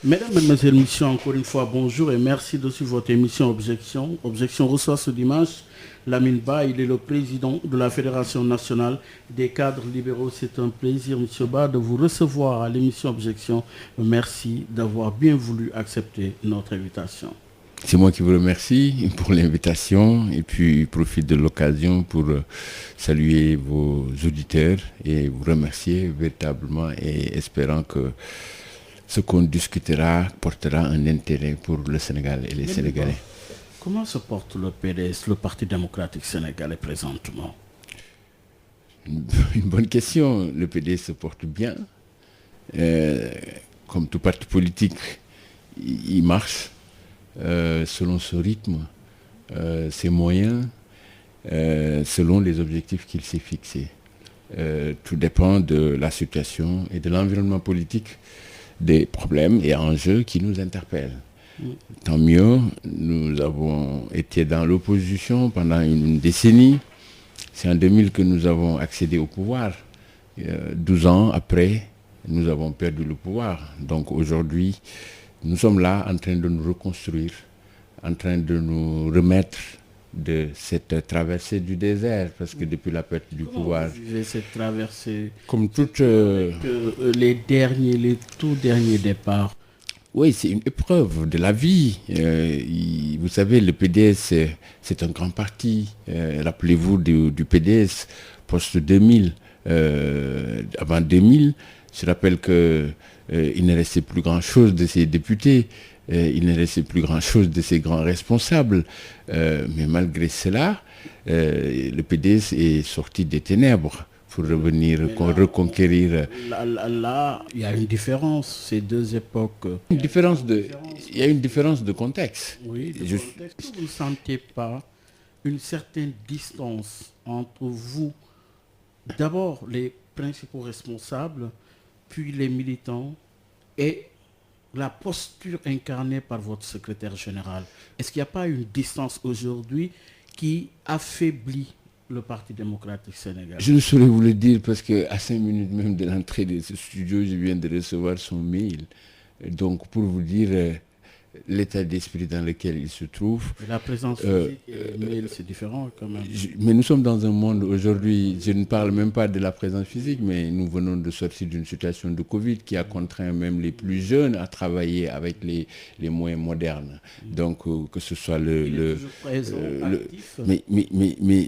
Mesdames, Mesdemoiselles, Messieurs, encore une fois, bonjour et merci de suivre votre émission Objection. Objection reçoit ce dimanche Lamine Ba, il est le président de la Fédération nationale des cadres libéraux. C'est un plaisir, Monsieur Ba, de vous recevoir à l'émission Objection. Merci d'avoir bien voulu accepter notre invitation. C'est moi qui vous remercie pour l'invitation et puis profite de l'occasion pour saluer vos auditeurs et vous remercier véritablement et espérant que ce qu'on discutera portera un intérêt pour le Sénégal et les Sénégalais. Comment se porte le PDS, le Parti démocratique sénégalais présentement? Une bonne question. Le PDS se porte bien. Comme tout parti politique, il marche selon ce rythme, ses moyens, selon les objectifs qu'il s'est fixés. Tout dépend de la situation et de l'environnement politique, des problèmes et enjeux qui nous interpellent. Tant mieux, nous avons été dans l'opposition pendant une décennie. C'est en 2000 que nous avons accédé au pouvoir. 12 ans après, nous avons perdu le pouvoir. Donc aujourd'hui, nous sommes là en train de nous reconstruire, en train de nous remettre de cette traversée du désert, parce que depuis la perte du pouvoir... Vous vivez cette traversée comme toute... les tout derniers départs. Oui, c'est une épreuve de la vie. Vous savez, le PDS, c'est un grand parti. Rappelez-vous du PDS post-2000. Avant 2000, je rappelle qu'il ne restait plus grand-chose de ses députés. Il ne restait plus grand-chose de ses grands responsables. Mais malgré cela, le PDS est sorti des ténèbres pour revenir, reconquérir. Là, il y a une différence, ces deux époques. Il y a une différence de contexte. Oui, de contexte. Est-ce que vous ne sentez pas une certaine distance entre vous, d'abord les principaux responsables, puis les militants, et la posture incarnée par votre secrétaire général? Est-ce qu'il n'y a pas une distance aujourd'hui qui affaiblit le Parti démocratique sénégalais? Je ne saurais vous le dire parce qu'à 5 minutes même de l'entrée de ce studio, je viens de recevoir son mail. Donc pour vous dire l'état d'esprit dans lequel il se trouve. La présence physique et le mail, c'est différent quand même. Mais nous sommes dans un monde aujourd'hui, je ne parle même pas de la présence physique, mais nous venons de sortir d'une situation de Covid qui a contraint même les plus jeunes à travailler avec les moyens modernes. Donc que ce soit mais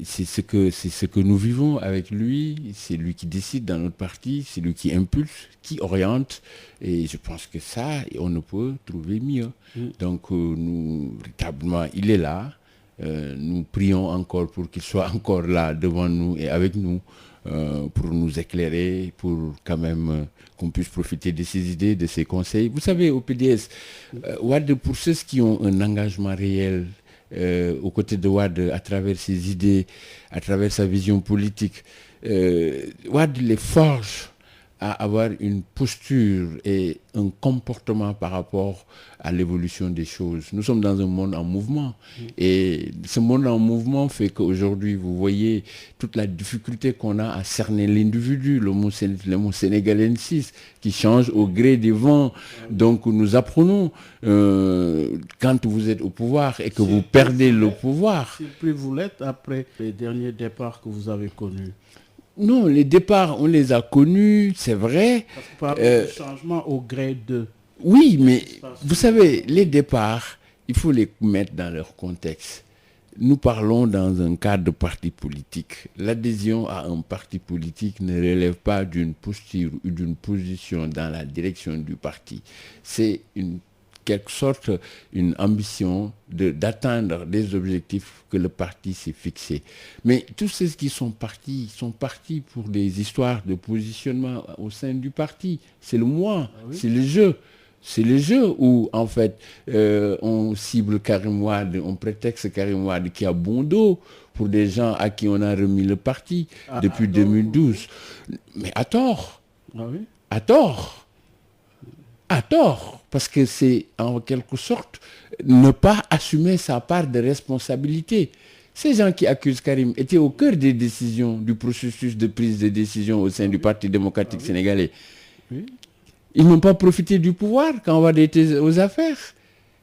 c'est ce que nous vivons avec lui, c'est lui qui décide dans notre parti, c'est lui qui impulse, qui oriente, et je pense que ça, on ne peut trouver mieux. Donc nous, véritablement, il est là. Nous prions encore pour qu'il soit encore là devant nous et avec nous pour nous éclairer, pour quand même qu'on puisse profiter de ses idées, de ses conseils. Vous savez, au PDS, Wade, pour ceux qui ont un engagement réel aux côtés de Wade, à travers ses idées, à travers sa vision politique, Wade les forge à avoir une posture et un comportement par rapport à l'évolution des choses. Nous sommes dans un monde en mouvement. Et ce monde en mouvement fait qu'aujourd'hui, vous voyez toute la difficulté qu'on a à cerner l'individu, le mot sénégalensis, qui change au gré des vents. Donc nous apprenons, quand vous êtes au pouvoir et que vous perdez le pouvoir. Surpris vous l'êtes après les derniers départs que vous avez connus? Non, les départs, on les a connus, c'est vrai. Parce que par changement au gré de... Oui, mais vous savez, les départs, il faut les mettre dans leur contexte. Nous parlons dans un cadre de parti politique. L'adhésion à un parti politique ne relève pas d'une posture ou d'une position dans la direction du parti. C'est quelque sorte une ambition d'atteindre des objectifs que le parti s'est fixés. Mais tous ceux qui sont partis pour des histoires de positionnement au sein du parti. C'est le moi, c'est le jeu. C'est le jeu où, en fait, on cible Karim Wade, on prétexte Karim Wade qui a bon dos pour des gens à qui on a remis le parti depuis 2012. Mais à tort. À tort. À tort, parce que c'est en quelque sorte ne pas assumer sa part de responsabilité. Ces gens qui accusent Karim étaient au cœur des décisions, du processus de prise de décision au sein du Parti démocratique sénégalais. Ils n'ont pas profité du pouvoir quand on était aux affaires.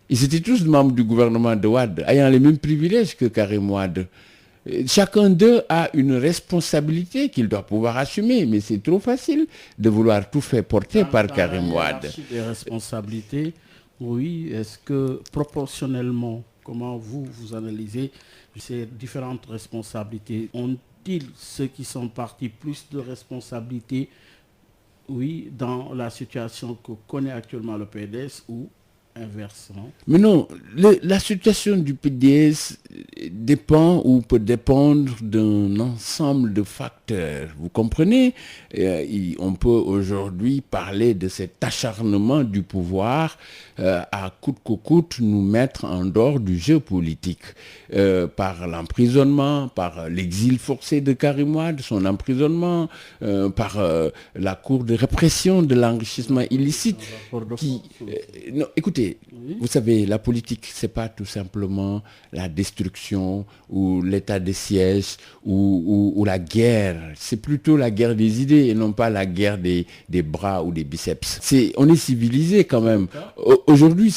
Ils étaient tous membres du gouvernement de Wade, ayant les mêmes privilèges que Karim Wade. Chacun d'eux a une responsabilité qu'il doit pouvoir assumer, mais c'est trop facile de vouloir tout faire porter par Karim Wade. Des responsabilités, oui, est-ce que proportionnellement, comment vous analysez ces différentes responsabilités? Ont-ils, ceux qui sont partis, plus de responsabilités, oui, dans la situation que connaît actuellement le PDS ou inversement? Mais non, la situation du PDS dépend ou peut dépendre d'un ensemble de facteurs. Vous comprenez? On peut aujourd'hui parler de cet acharnement du pouvoir à coûte que coûte nous mettre en dehors du jeu politique par l'emprisonnement, par l'exil forcé de Karim Wade, son emprisonnement, par la cour de répression de l'enrichissement illicite. Non, écoutez, vous savez, la politique, c'est pas tout simplement la destruction ou l'état de siège ou la guerre. C'est plutôt la guerre des idées et non pas la guerre des bras ou des biceps. On est civilisé quand même. Aujourd'hui,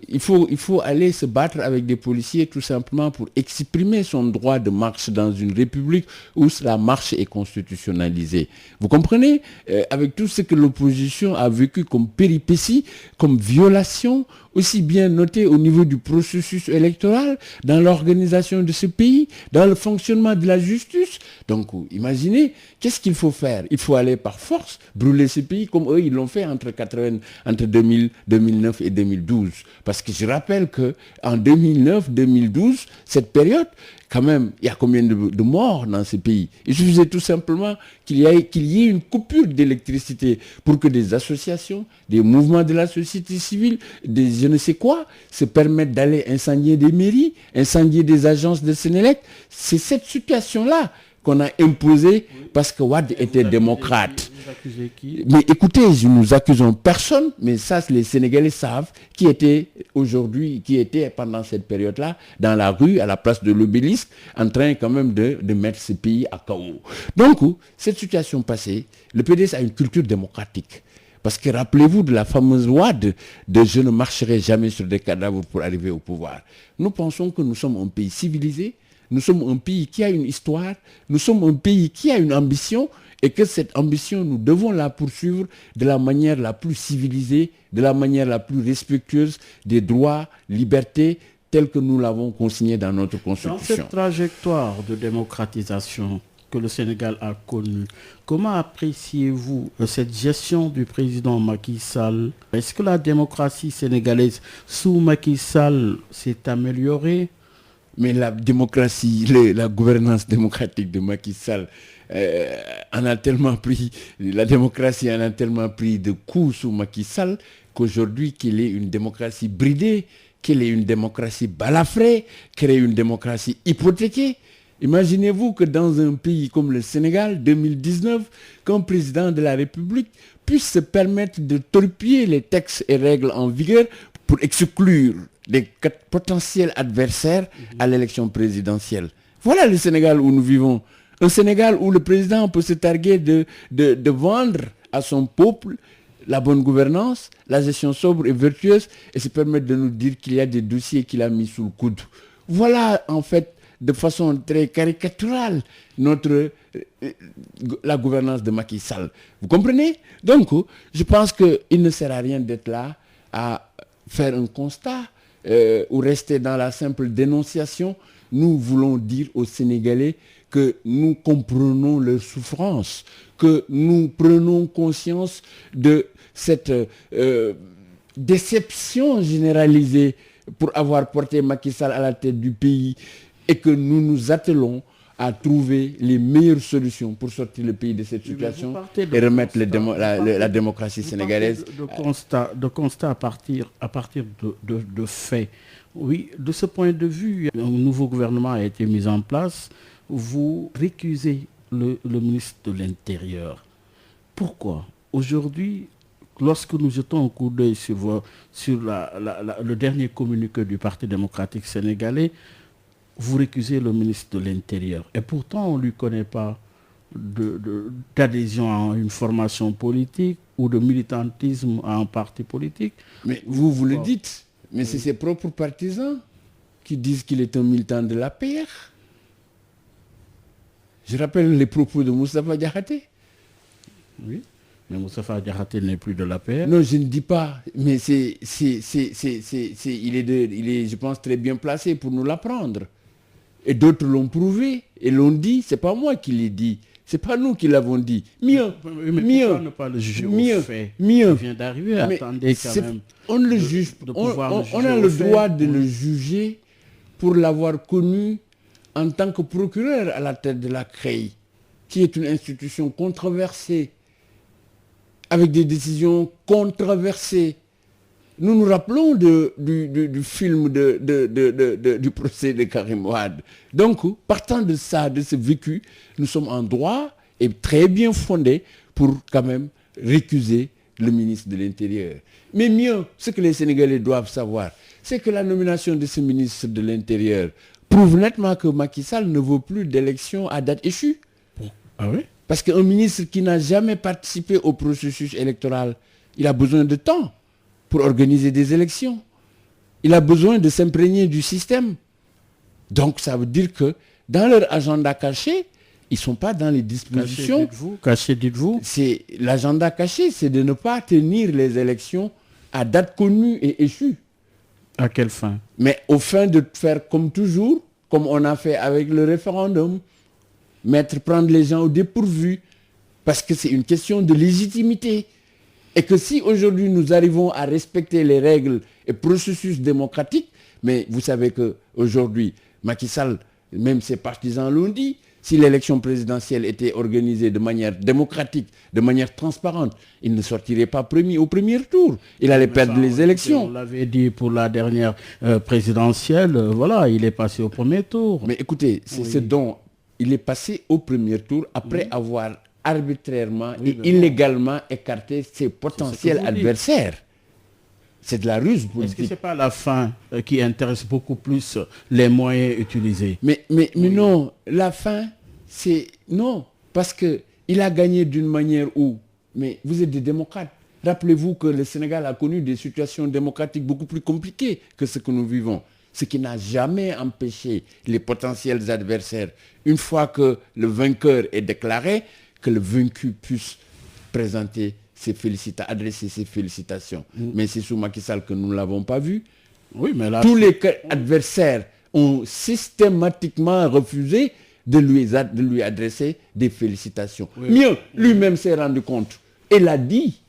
il faut aller se battre avec des policiers tout simplement pour exprimer son droit de marche dans une république où la marche est constitutionnalisée. Vous comprenez? Avec tout ce que l'opposition a vécu comme péripéties, comme violation, aussi bien noté au niveau du processus électoral, dans l'organisation de ce pays, dans le fonctionnement de la justice. Donc, imaginez, qu'est-ce qu'il faut faire? Il faut aller par force, brûler ce pays, comme eux, ils l'ont fait entre 2009 et 2012. Parce que je rappelle qu'en 2009-2012, cette période, quand même, il y a combien de morts dans ce pays? Il suffisait tout simplement qu'il y ait une coupure d'électricité pour que des associations, des mouvements de la société civile, des je ne sais quoi, se permettent d'aller incendier des mairies, incendier des agences de Sénélec. C'est cette situation-là qu'on a imposée parce que Wade était démocrate. Vous accusez qui? Mais écoutez, nous accusons personne, mais ça, les Sénégalais savent qui était pendant cette période-là, dans la rue, à la place de l'Obélisque, en train quand même de mettre ce pays à chaos. Donc, cette situation passée, le PDS a une culture démocratique. Parce que rappelez-vous de la fameuse loi de je ne marcherai jamais sur des cadavres pour arriver au pouvoir. Nous pensons que nous sommes un pays civilisé, nous sommes un pays qui a une histoire, nous sommes un pays qui a une ambition et que cette ambition, nous devons la poursuivre de la manière la plus civilisée, de la manière la plus respectueuse des droits, libertés, tels que nous l'avons consigné dans notre Constitution. Dans cette trajectoire de démocratisation que le Sénégal a connue, comment appréciez-vous cette gestion du président Macky Sall? Est-ce que la démocratie sénégalaise sous Macky Sall s'est améliorée? Mais la démocratie, la gouvernance démocratique de Macky Sall la démocratie en a tellement pris de coups sous Macky Sall qu'aujourd'hui qu'il est une démocratie bridée, qu'il est une démocratie balafrée, qu'il est une démocratie hypothéquée. Imaginez-vous que dans un pays comme le Sénégal, 2019, qu'un président de la République puisse se permettre de torpiller les textes et règles en vigueur pour exclure des potentiels adversaires à l'élection présidentielle. Voilà le Sénégal où nous vivons. Un Sénégal où le président peut se targuer de vendre à son peuple la bonne gouvernance, la gestion sobre et vertueuse, et se permettre de nous dire qu'il y a des dossiers qu'il a mis sous le coude. Voilà en fait, de façon très caricaturale, la gouvernance de Macky Sall. Vous comprenez? Donc, je pense qu'il ne sert à rien d'être là à faire un constat ou rester dans la simple dénonciation. Nous voulons dire aux Sénégalais que nous comprenons leurs souffrances, que nous prenons conscience de cette déception généralisée pour avoir porté Macky Sall à la tête du pays et que nous nous attelons à trouver les meilleures solutions pour sortir le pays de cette situation et remettre la démocratie sénégalaise. De constat à partir de faits. Oui, de ce point de vue, un nouveau gouvernement a été mis en place. Vous récusez le ministre de l'Intérieur. Pourquoi? Aujourd'hui, lorsque nous jetons un coup d'œil sur le dernier communiqué du Parti démocratique sénégalais, vous récusez le ministre de l'Intérieur. Et pourtant, on ne lui connaît pas d'adhésion à une formation politique ou de militantisme à un parti politique. Mais vous le dites, mais c'est ses propres partisans qui disent qu'il est un militant de l'APR. Je rappelle les propos de Moustapha Diakhaté. Oui, mais Moustapha Diakhaté n'est plus de l'APR. Non, je ne dis pas, mais il est, je pense, très bien placé pour nous l'apprendre. Et d'autres l'ont prouvé et l'ont dit. C'est pas moi qui l'ai dit. C'est pas nous qui l'avons dit. Mieux, mais pourquoi ne pas le juger au fait? Mieux. Il vient d'arriver. Attendez quand même. On le juge. On a le droit de le juger pour l'avoir connu en tant que procureur à la tête de la CREI, qui est une institution controversée, avec des décisions controversées. Nous nous rappelons du film du procès de Karim Wade. Donc, partant de ça, de ce vécu, nous sommes en droit et très bien fondés pour quand même récuser le ministre de l'Intérieur. Mais mieux, ce que les Sénégalais doivent savoir, c'est que la nomination de ce ministre de l'Intérieur prouve nettement que Macky Sall ne veut plus d'élection à date échue. Ah oui? Parce qu'un ministre qui n'a jamais participé au processus électoral, il a besoin de temps pour organiser des élections. Il a besoin de s'imprégner du système. Donc ça veut dire que dans leur agenda caché, ils ne sont pas dans les dispositions. Caché, dites-vous. C'est l'agenda caché, c'est de ne pas tenir les élections à date connue et échue. À quelle fin? Mais au fin de faire comme toujours, comme on a fait avec le référendum, prendre les gens au dépourvu, parce que c'est une question de légitimité. Et que si aujourd'hui nous arrivons à respecter les règles et processus démocratiques, mais vous savez qu'aujourd'hui, Macky Sall, même ses partisans l'ont dit, si l'élection présidentielle était organisée de manière démocratique, de manière transparente, il ne sortirait pas au premier tour. Il allait perdre les élections. On l'avait dit pour la dernière présidentielle, voilà, il est passé au premier tour. Mais écoutez, c'est ce dont il est passé au premier tour après avoir arbitrairement et illégalement écarté ses potentiels adversaires. C'est de la ruse politique. Est-ce que ce n'est pas la fin qui intéresse beaucoup plus les moyens utilisés? Mais non, la fin, c'est... Non, parce qu'il a gagné d'une manière où... Mais vous êtes des démocrates. Rappelez-vous que le Sénégal a connu des situations démocratiques beaucoup plus compliquées que ce que nous vivons. Ce qui n'a jamais empêché les potentiels adversaires, une fois que le vainqueur est déclaré, que le vaincu puisse présenter adresser ses félicitations. Mais c'est sous Macky Sall que nous ne l'avons pas vu. Oui, mais là, tous les adversaires ont systématiquement refusé de lui adresser des félicitations. Oui. Mieux, lui-même s'est rendu compte et l'a dit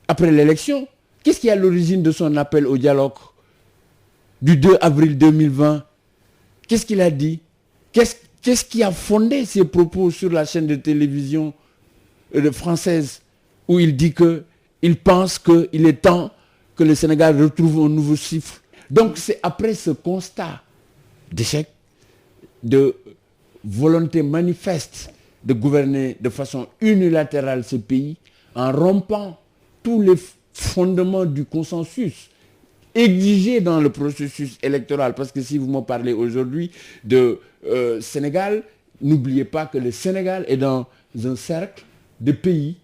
après l'élection. Qu'est-ce qui est à l'origine de son appel au dialogue du 2 avril 2020? Qu'est-ce qu'il a dit? Qu'est-ce qui a fondé ses propos sur la chaîne de télévision française où il dit qu'il pense qu'il est temps que le Sénégal retrouve un nouveau chiffre? Donc c'est après ce constat d'échec, de volonté manifeste de gouverner de façon unilatérale ce pays, en rompant tous les fondements du consensus exigé dans le processus électoral. Parce que si vous me parlez aujourd'hui de Sénégal, n'oubliez pas que le Sénégal est dans un cercle de pays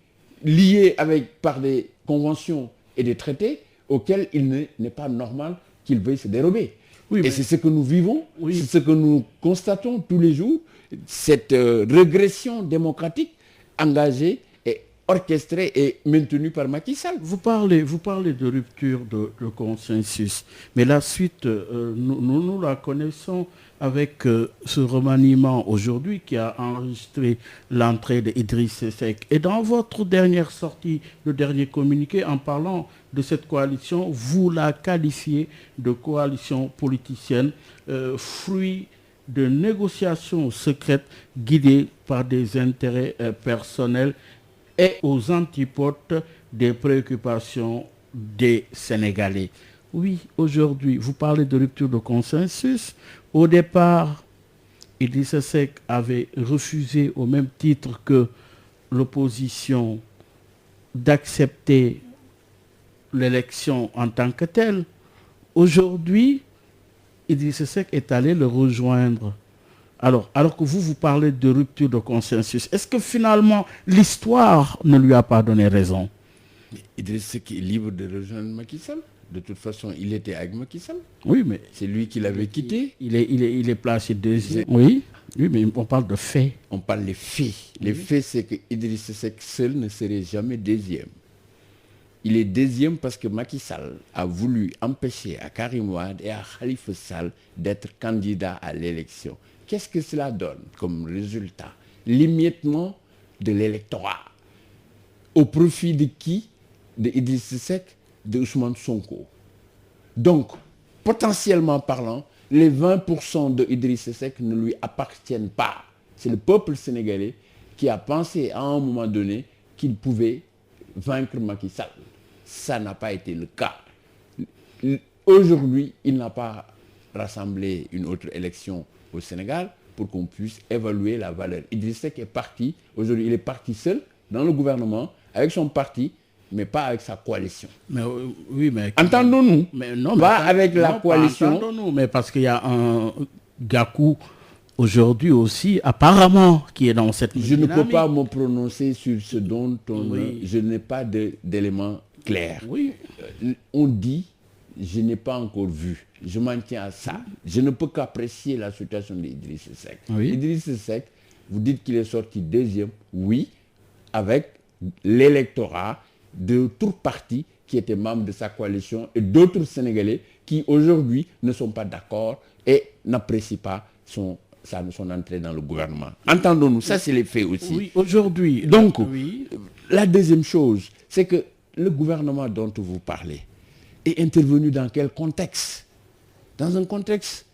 liés par des conventions et des traités auxquels il n'est pas normal qu'il veuille se dérober. Oui, et c'est ce que nous vivons, c'est ce que nous constatons tous les jours, cette régression démocratique engagée et orchestrée et maintenue par Macky Sall. Vous parlez de rupture de consensus, mais la suite, nous la connaissons avec ce remaniement aujourd'hui qui a enregistré l'entrée d'Idriss Seck. Et dans votre dernière sortie, le dernier communiqué, en parlant de cette coalition, vous la qualifiez de coalition politicienne, fruit de négociations secrètes guidées par des intérêts personnels et aux antipodes des préoccupations des Sénégalais. Oui, aujourd'hui, vous parlez de rupture de consensus. Au départ, Idrissa Seck avait refusé au même titre que l'opposition d'accepter l'élection en tant que telle. Aujourd'hui, Idrissa Seck est allé le rejoindre Alors que vous parlez de rupture de consensus, est-ce que finalement l'histoire ne lui a pas donné raison? Idriss Seck est libre de rejoindre Macky Sall. De toute façon, il était avec Macky Sall. Oui, mais c'est lui qui l'avait quitté. Il est placé deuxième. Oui, mais on parle de faits. On parle des faits. Les faits, c'est que Idriss Seck seul ne serait jamais deuxième. Il est deuxième parce que Macky Sall a voulu empêcher à Karim Wade et à Khalifa Sall d'être candidats à l'élection. Qu'est-ce que cela donne comme résultat? L'émiettement de l'électorat. Au profit de qui? De Idriss Seck, de Ousmane Sonko. Donc, potentiellement parlant, les 20% de Idriss Seck ne lui appartiennent pas. C'est le peuple sénégalais qui a pensé à un moment donné qu'il pouvait vaincre Macky Sall. Ça n'a pas été le cas. Aujourd'hui, il n'a pas rassemblé une autre élection au Sénégal pour qu'on puisse évaluer la valeur. Idriss Seck est parti, aujourd'hui il est parti seul dans le gouvernement, avec son parti, mais pas avec sa coalition. Mais, oui, mais... Entendons-nous. Mais non, pas avec la coalition. Entendons-nous, mais parce qu'il y a un Gakou aujourd'hui aussi, apparemment, qui est dans cette Je dynamique. ne peux pas me prononcer sur ce dont je n'ai pas d'éléments clairs. Oui. On dit, je n'ai pas encore vu. Je m'en tiens à ça. Je ne peux qu'apprécier la situation d'Idriss Seck. Oui. Idriss Seck, vous dites qu'il est sorti deuxième. Oui, avec l'électorat d'autres partis qui étaient membres de sa coalition et d'autres Sénégalais qui aujourd'hui ne sont pas d'accord et n'apprécient pas son entrée dans le gouvernement. Entendons-nous, ça c'est les faits aussi. Oui, aujourd'hui. Donc, oui. La deuxième chose, c'est que le gouvernement dont vous parlez est intervenu dans quel contexte? Dans un contexte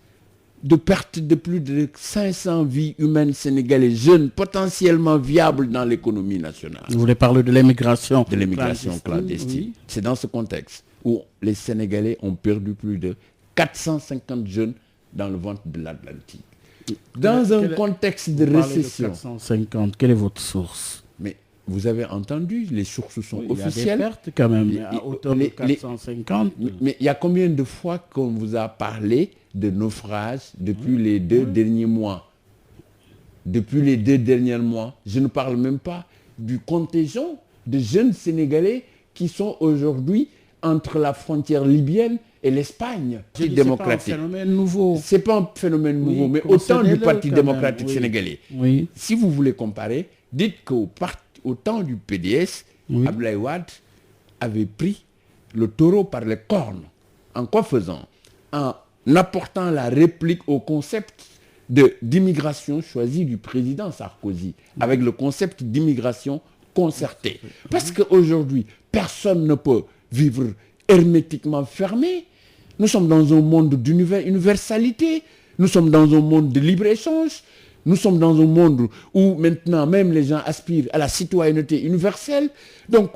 de perte de plus de 500 vies humaines sénégalaises, jeunes, potentiellement viables dans l'économie nationale. Vous voulez parler de l'immigration? De l'immigration clandestine. Oui. C'est dans ce contexte où les Sénégalais ont perdu plus de 450 jeunes dans le ventre de l'Atlantique. Dans un contexte de récession. De 450, quelle est votre source? Mais vous avez entendu, les sources sont officielles. Il y a des pertes quand même, à hauteur de 450. Mais il y a combien de fois qu'on vous a parlé de naufrage depuis les 2 derniers mois? Depuis les 2 derniers mois, je ne parle même pas du contingent de jeunes Sénégalais qui sont aujourd'hui entre la frontière libyenne et l'Espagne. Démocratique. C'est pas un phénomène nouveau. C'est pas un phénomène nouveau, mais au temps du Parti démocratique sénégalais. Oui. Si vous voulez comparer, dites qu'au temps du PDS, Abdoulaye Wade avait pris le taureau par les cornes. En quoi faisant? En apportant la réplique au concept d'immigration choisi du président Sarkozy, avec le concept d'immigration concertée. Parce qu'aujourd'hui, personne ne peut vivre hermétiquement fermé. Nous sommes dans un monde d'universalité, nous sommes dans un monde de libre-échange, nous sommes dans un monde où maintenant même les gens aspirent à la citoyenneté universelle. Donc,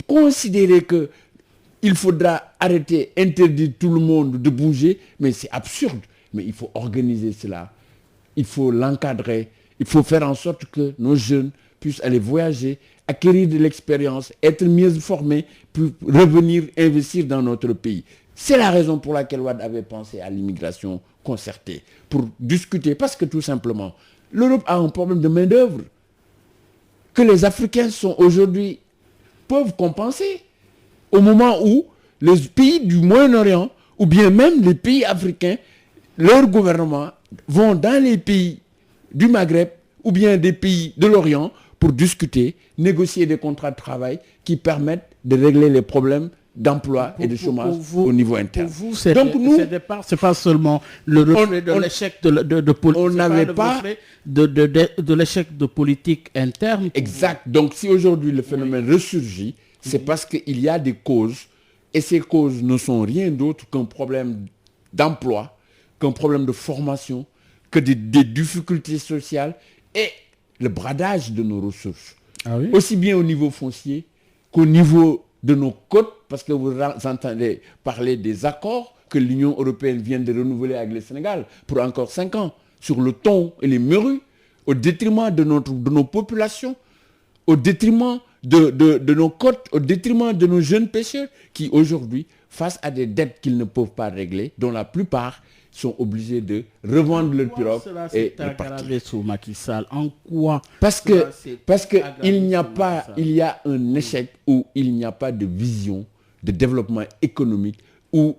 considérer qu'il faudra arrêter, interdire tout le monde de bouger, mais c'est absurde. Mais il faut organiser cela, il faut l'encadrer, il faut faire en sorte que nos jeunes puissent aller voyager, acquérir de l'expérience, être mieux formés, pour revenir investir dans notre pays. C'est la raison pour laquelle Wade avait pensé à l'immigration concertée, pour discuter, parce que tout simplement, l'Europe a un problème de main-d'œuvre que les Africains peuvent compenser au moment où les pays du Moyen-Orient, ou bien même les pays africains, leurs gouvernements vont dans les pays du Maghreb, ou bien des pays de l'Orient, pour discuter, négocier des contrats de travail qui permettent de régler les problèmes d'emploi et de chômage au niveau interne. Pour vous, ce n'est pas seulement le reflet de l'échec de l'échec de politique interne. Exact. Donc si aujourd'hui le phénomène ressurgit, c'est parce qu'il y a des causes, et ces causes ne sont rien d'autre qu'un problème d'emploi, qu'un problème de formation, que des difficultés sociales et le bradage de nos ressources. Ah oui? Aussi bien au niveau foncier qu'au niveau de nos côtes, parce que vous entendez parler des accords que l'Union européenne vient de renouveler avec le Sénégal pour encore 5 ans, sur le thon et les merues, au détriment de nos populations, au détriment de nos côtes au détriment de nos jeunes pêcheurs qui aujourd'hui, face à des dettes qu'ils ne peuvent pas régler, dont la plupart sont obligés de revendre leur pirogue et de partir. Sous Macky Sall. En quoi Parce que il y a un échec où il n'y a pas de vision de développement économique, où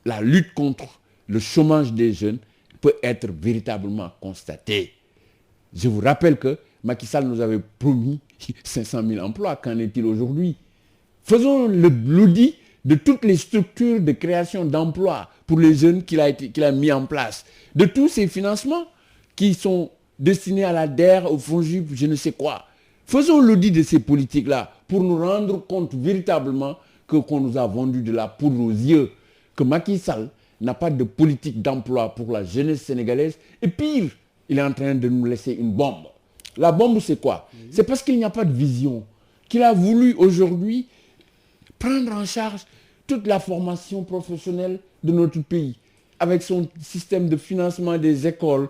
la lutte contre le chômage des jeunes peut être véritablement constatée. Je vous rappelle que Macky Sall nous avait promis 500 000 emplois. Qu'en est-il aujourd'hui? Faisons l'audit de toutes les structures de création d'emplois pour les jeunes qu'il a mis en place, de tous ces financements qui sont destinés à la DER, au FONGIP, je ne sais quoi. Faisons l'audit de ces politiques-là pour nous rendre compte véritablement qu'on nous a vendu de la poudre aux yeux, que Macky Sall n'a pas de politique d'emploi pour la jeunesse sénégalaise, et pire, il est en train de nous laisser une bombe. La bombe, c'est quoi? C'est parce qu'il n'y a pas de vision, qu'il a voulu aujourd'hui prendre en charge toute la formation professionnelle de notre pays, avec son système de financement des écoles.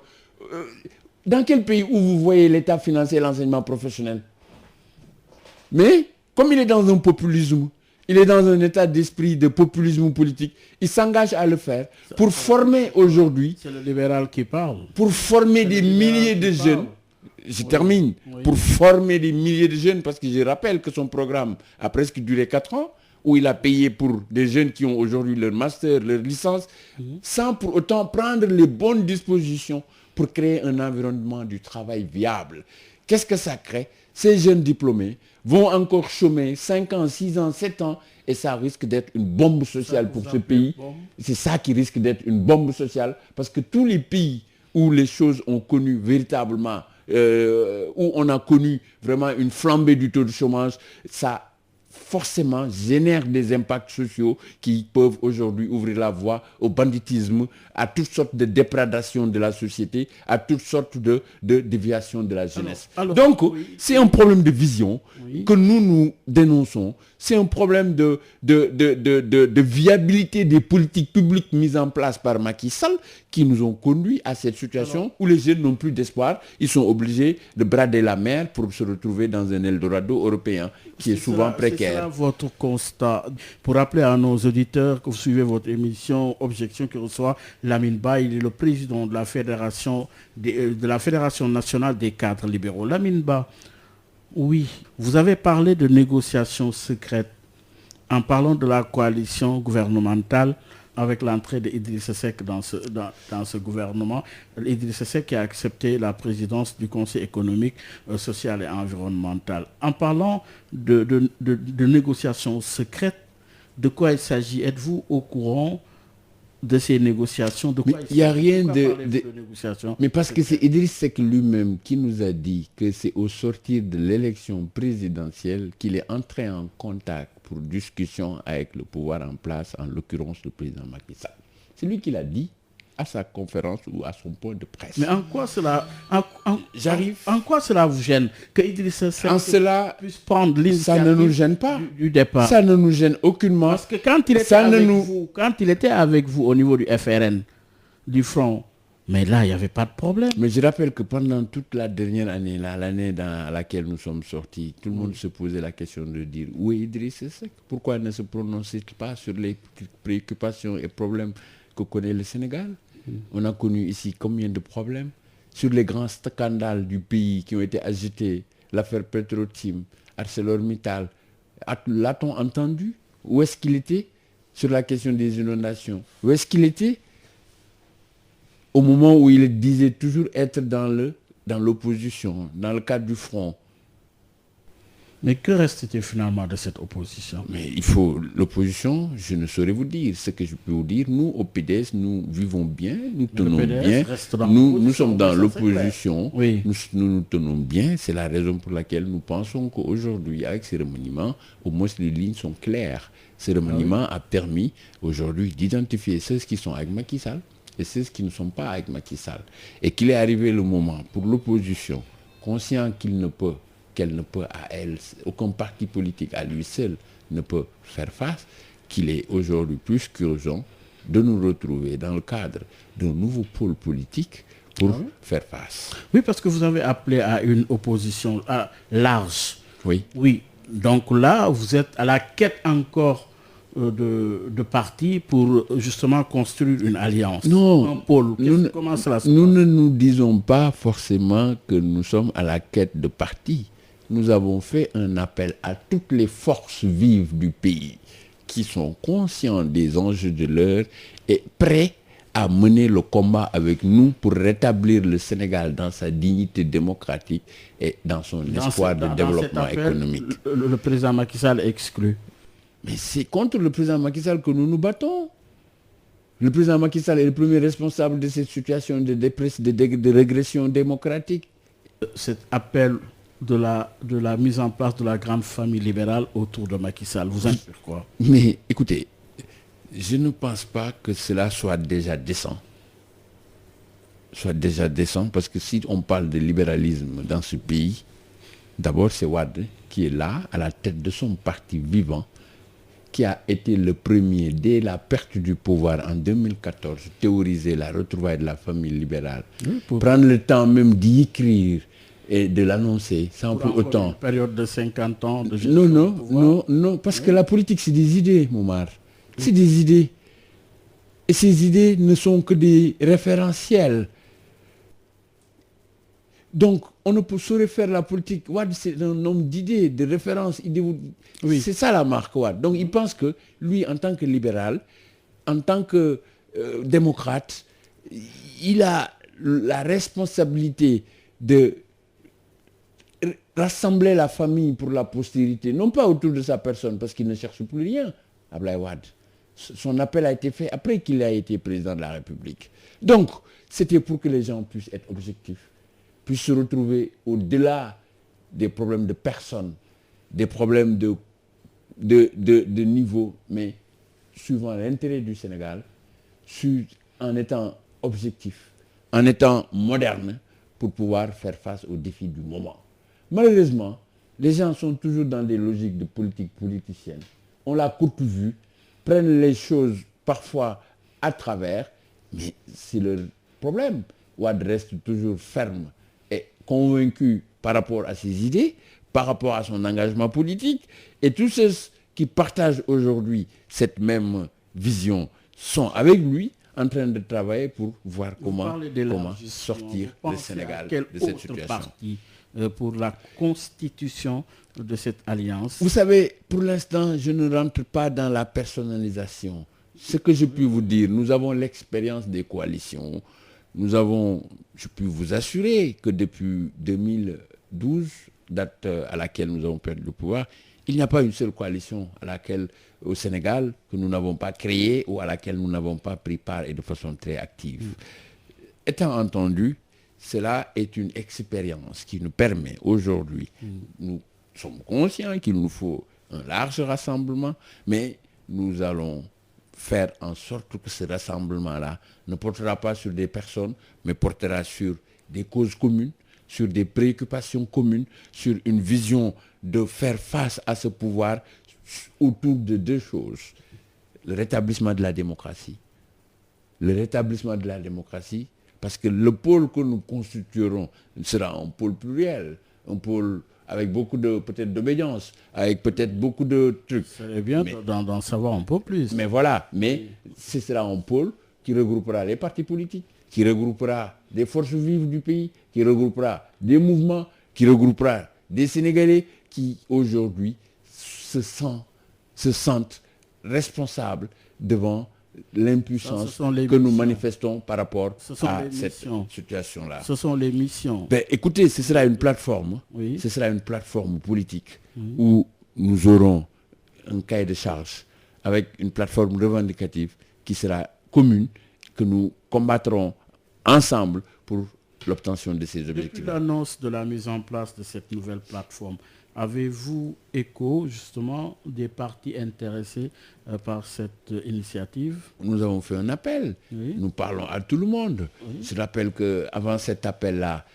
Dans quel pays où vous voyez l'État financer l'enseignement professionnel? Mais, comme il est dans un populisme, il est dans un état d'esprit de populisme politique, il s'engage à le faire pour former aujourd'hui... C'est le libéral qui parle. Pour former des milliers de jeunes. Je termine. Oui. Pour former des milliers de jeunes, parce que je rappelle que son programme a presque duré 4 ans, où il a payé pour des jeunes qui ont aujourd'hui leur master, leur licence, sans pour autant prendre les bonnes dispositions pour créer un environnement du travail viable. Qu'est-ce que ça crée? Ces jeunes diplômés vont encore chômer 5 ans, 6 ans, 7 ans, et ça risque d'être une bombe sociale pour ce pays. C'est ça qui risque d'être une bombe sociale, parce que tous les pays où les choses ont connu véritablement, où on a connu vraiment une flambée du taux de chômage, ça forcément génère des impacts sociaux qui peuvent aujourd'hui ouvrir la voie au banditisme, à toutes sortes de déprédations de la société, à toutes sortes de déviations de la jeunesse. Donc, oui, c'est un problème de vision que nous dénonçons. C'est un problème de viabilité des politiques publiques mises en place par Macky Sall qui nous ont conduit à cette situation où les jeunes n'ont plus d'espoir. Ils sont obligés de brader la mer pour se retrouver dans un Eldorado européen qui est souvent précaire. C'est ça votre constat. Pour rappeler à nos auditeurs que vous suivez votre émission Objection qui reçoit Lamine Ba, il est le président de la Fédération nationale des cadres libéraux. Lamine Ba, oui, vous avez parlé de négociations secrètes en parlant de la coalition gouvernementale avec l'entrée d'Idrissa Seck dans ce gouvernement. Idrissa Seck qui a accepté la présidence du Conseil économique, social et environnemental. En parlant de négociations secrètes, de quoi il s'agit? Êtes-vous au courant de ces négociations? De quoi il n'y a rien de négociations? Mais parce que c'est Idriss Seck lui-même qui nous a dit que c'est au sortir de l'élection présidentielle qu'il est entré en contact pour discussion avec le pouvoir en place, en l'occurrence le président Macky Sall. C'est lui qui l'a dit à sa conférence ou à son point de presse. Mais en quoi cela, en quoi cela vous gêne que Idrissa Seck puisse prendre l'initiative? Ça ne nous gêne pas. Du départ. Ça ne nous gêne aucunement. Parce que quand il était avec vous au niveau du FRN, du Front, mais là, il n'y avait pas de problème. Mais je rappelle que pendant toute la dernière année, l'année dans laquelle nous sommes sortis, tout le monde se posait la question de dire où est Idrissa Seck? Pourquoi ne se prononce-t-il pas sur les préoccupations et problèmes que connaît le Sénégal? On a connu ici combien de problèmes sur les grands scandales du pays qui ont été agités, l'affaire Petro-Tim, ArcelorMittal. L'a-t-on entendu? Où est-ce qu'il était sur la question des inondations? Où est-ce qu'il était au moment où il disait toujours être dans l'opposition, dans le cadre du front? Mais que reste-t-il finalement de cette opposition? Mais l'opposition, je ne saurais vous dire. Ce que je peux vous dire, nous, au PDS, nous vivons bien, nous tenons bien. Nous sommes dans l'opposition, oui. Nous tenons bien. C'est la raison pour laquelle nous pensons qu'aujourd'hui, avec ces remaniements, au moins les lignes sont claires. Ce remaniement a permis aujourd'hui d'identifier ceux qui sont avec Macky Sall et ceux qui ne sont pas avec Macky Sall. Et qu'il est arrivé le moment pour l'opposition, conscient qu'elle ne peut à elle, aucun parti politique à lui seul ne peut faire face, qu'il est aujourd'hui plus qu'urgent de nous retrouver dans le cadre d'un nouveau pôle politique pour faire face. Oui, parce que vous avez appelé à une opposition large. Oui. Oui, Donc là, vous êtes à la quête encore de partis pour justement construire une alliance, Non, un pôle. Comment cela se nous passe? ne nous disons pas forcément que nous sommes à la quête de partis. Nous avons fait un appel à toutes les forces vives du pays qui sont conscients des enjeux de l'heure et prêts à mener le combat avec nous pour rétablir le Sénégal dans sa dignité démocratique et dans son espoir de développement économique. Le président Macky Sall est exclu. Mais c'est contre le président Macky Sall que nous nous battons. Le président Macky Sall est le premier responsable de cette situation de régression démocratique. Cet appel de la mise en place de la grande famille libérale autour de Macky Sall, vous inspire quoi? Mais écoutez, je ne pense pas que cela soit déjà décent. Parce que si on parle de libéralisme dans ce pays, d'abord c'est Wade qui est là, à la tête de son parti vivant, qui a été le premier, dès la perte du pouvoir en 2014, théoriser la retrouvaille de la famille libérale, prendre le temps même d'y écrire et de l'annoncer, sans pour autant... Une période de 50 ans de Non, parce que la politique, c'est des idées, Moumar. C'est des idées. Et ces idées ne sont que des référentiels. Donc, on ne peut saurait faire la politique. Wade, c'est un homme d'idées, de références. Oui. C'est ça la marque Wade. Donc, il pense que lui, en tant que libéral, en tant que démocrate, il a la responsabilité de rassembler la famille pour la postérité, non pas autour de sa personne, parce qu'il ne cherche plus rien, Abdoulaye Wade. Son appel a été fait après qu'il a été président de la République. Donc, c'était pour que les gens puissent être objectifs, puissent se retrouver au-delà des problèmes de personnes, des problèmes de niveau, mais suivant l'intérêt du Sénégal, en étant objectif, en étant moderne, pour pouvoir faire face aux défis du moment. Malheureusement, les gens sont toujours dans des logiques de politique politicienne. On l'a courte vue, prennent les choses parfois à travers, mais c'est leur problème. Wade reste toujours ferme et convaincu par rapport à ses idées, par rapport à son engagement politique, et tous ceux qui partagent aujourd'hui cette même vision sont avec lui en train de travailler pour voir comment sortir le Sénégal de cette situation. Pour la constitution de cette alliance. Vous savez, pour l'instant, je ne rentre pas dans la personnalisation. Ce que je puis vous dire, nous avons l'expérience des coalitions. Je peux vous assurer que depuis 2012, date à laquelle nous avons perdu le pouvoir, il n'y a pas une seule coalition au Sénégal que nous n'avons pas créée ou à laquelle nous n'avons pas pris part et de façon très active. Étant entendu, cela est une expérience qui nous permet aujourd'hui, nous sommes conscients qu'il nous faut un large rassemblement, mais nous allons faire en sorte que ce rassemblement-là ne portera pas sur des personnes, mais portera sur des causes communes, sur des préoccupations communes, sur une vision de faire face à ce pouvoir autour de deux choses. Le rétablissement de la démocratie. Parce que le pôle que nous constituerons sera un pôle pluriel, un pôle avec beaucoup peut-être d'obédience, avec peut-être beaucoup de trucs. C'est bien d'en savoir un peu plus. Mais voilà, ce sera un pôle qui regroupera les partis politiques, qui regroupera des forces vives du pays, qui regroupera des mouvements, qui regroupera des Sénégalais qui aujourd'hui se sentent responsables devant l'impuissance que nous manifestons par rapport à cette situation-là. Ce sont les missions. Écoutez, ce sera une plateforme, politique où nous aurons un cahier de charge avec une plateforme revendicative qui sera commune, que nous combattrons ensemble pour l'obtention de ces objectifs. Depuis l'annonce de la mise en place de cette nouvelle plateforme, avez-vous écho justement des partis intéressés par cette initiative? Nous avons fait un appel. Oui. Nous parlons à tout le monde. Oui. Je rappelle qu'avant cet appel-là,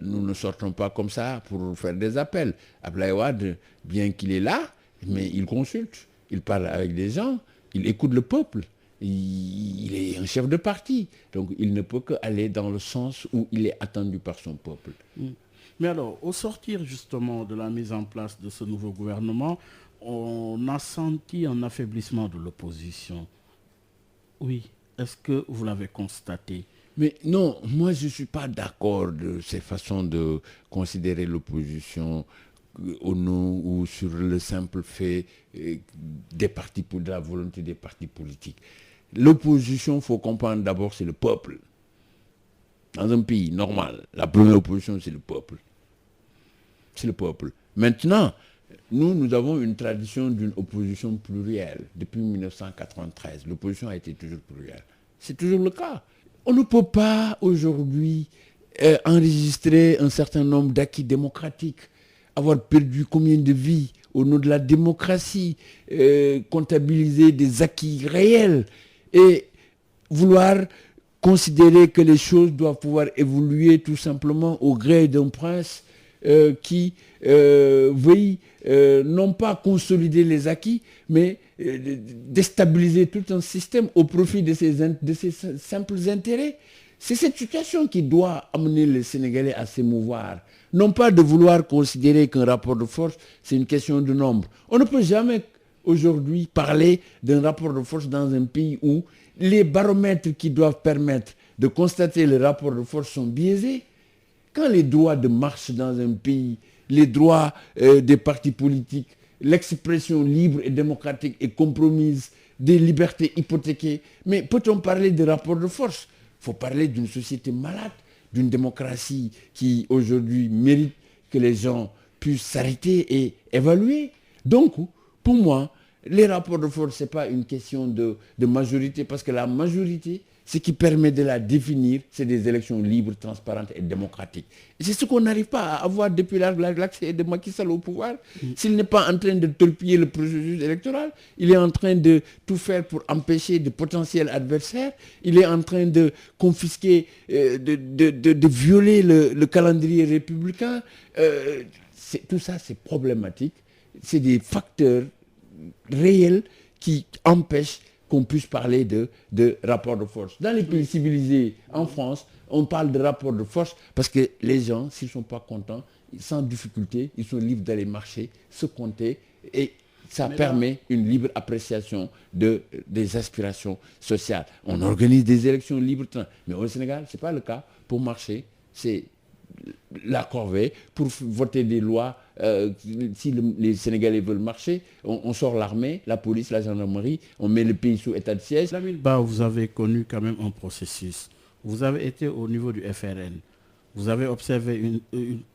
nous ne sortons pas comme ça pour faire des appels. Abdoulaye Wade, bien qu'il est là, mais il consulte. Il parle avec des gens. Il écoute le peuple. Il est un chef de parti. Donc il ne peut qu'aller dans le sens où il est attendu par son peuple. Mais alors, au sortir justement de la mise en place de ce nouveau gouvernement, on a senti un affaiblissement de l'opposition. Oui, est-ce que vous l'avez constaté? Mais non, moi je ne suis pas d'accord de ces façons de considérer l'opposition au nom ou sur le simple fait des partis de la volonté des partis politiques. L'opposition, il faut comprendre d'abord, c'est le peuple. Dans un pays normal, la première opposition, c'est le peuple. C'est le peuple. Maintenant, nous avons une tradition d'une opposition plurielle. Depuis 1993, l'opposition a été toujours plurielle. C'est toujours le cas. On ne peut pas aujourd'hui enregistrer un certain nombre d'acquis démocratiques, avoir perdu combien de vies au nom de la démocratie, comptabiliser des acquis réels et vouloir considérer que les choses doivent pouvoir évoluer tout simplement au gré d'un prince qui veuille non pas consolider les acquis, mais déstabiliser tout un système au profit de ces simples intérêts. C'est cette situation qui doit amener les Sénégalais à s'émouvoir. Non pas de vouloir considérer qu'un rapport de force, c'est une question de nombre. On ne peut jamais aujourd'hui parler d'un rapport de force dans un pays où les baromètres qui doivent permettre de constater le rapport de force sont biaisés. Quand les droits de marche dans un pays, les droits des partis politiques, l'expression libre et démocratique est compromise, des libertés hypothéquées, mais peut-on parler de rapport de force? Il faut parler d'une société malade, d'une démocratie qui aujourd'hui mérite que les gens puissent s'arrêter et évaluer. Donc, pour moi, les rapports de force, ce n'est pas une question de majorité, parce que la majorité, ce qui permet de la définir, c'est des élections libres, transparentes et démocratiques. Et c'est ce qu'on n'arrive pas à avoir depuis l'accès de Macky Sall au pouvoir. S'il n'est pas en train de torpiller le processus électoral, il est en train de tout faire pour empêcher de potentiels adversaires, il est en train de confisquer, de violer le calendrier républicain. Tout ça, c'est problématique. C'est des facteurs réels qui empêchent qu'on puisse parler de rapport de force. Dans les pays civilisés, en France, on parle de rapport de force parce que les gens, s'ils ne sont pas contents, sans difficulté, ils sont libres d'aller marcher, se compter, et ça permet une libre appréciation des aspirations sociales. On organise des élections libres, mais au Sénégal, ce n'est pas le cas. Pour marcher, c'est la corvée. Pour voter des lois, si les Sénégalais veulent marcher, on sort l'armée, la police, la gendarmerie, on met le pays sous état de siège. Lamine Ba, vous avez connu quand même un processus. Vous avez été au niveau du FRN. Vous avez observé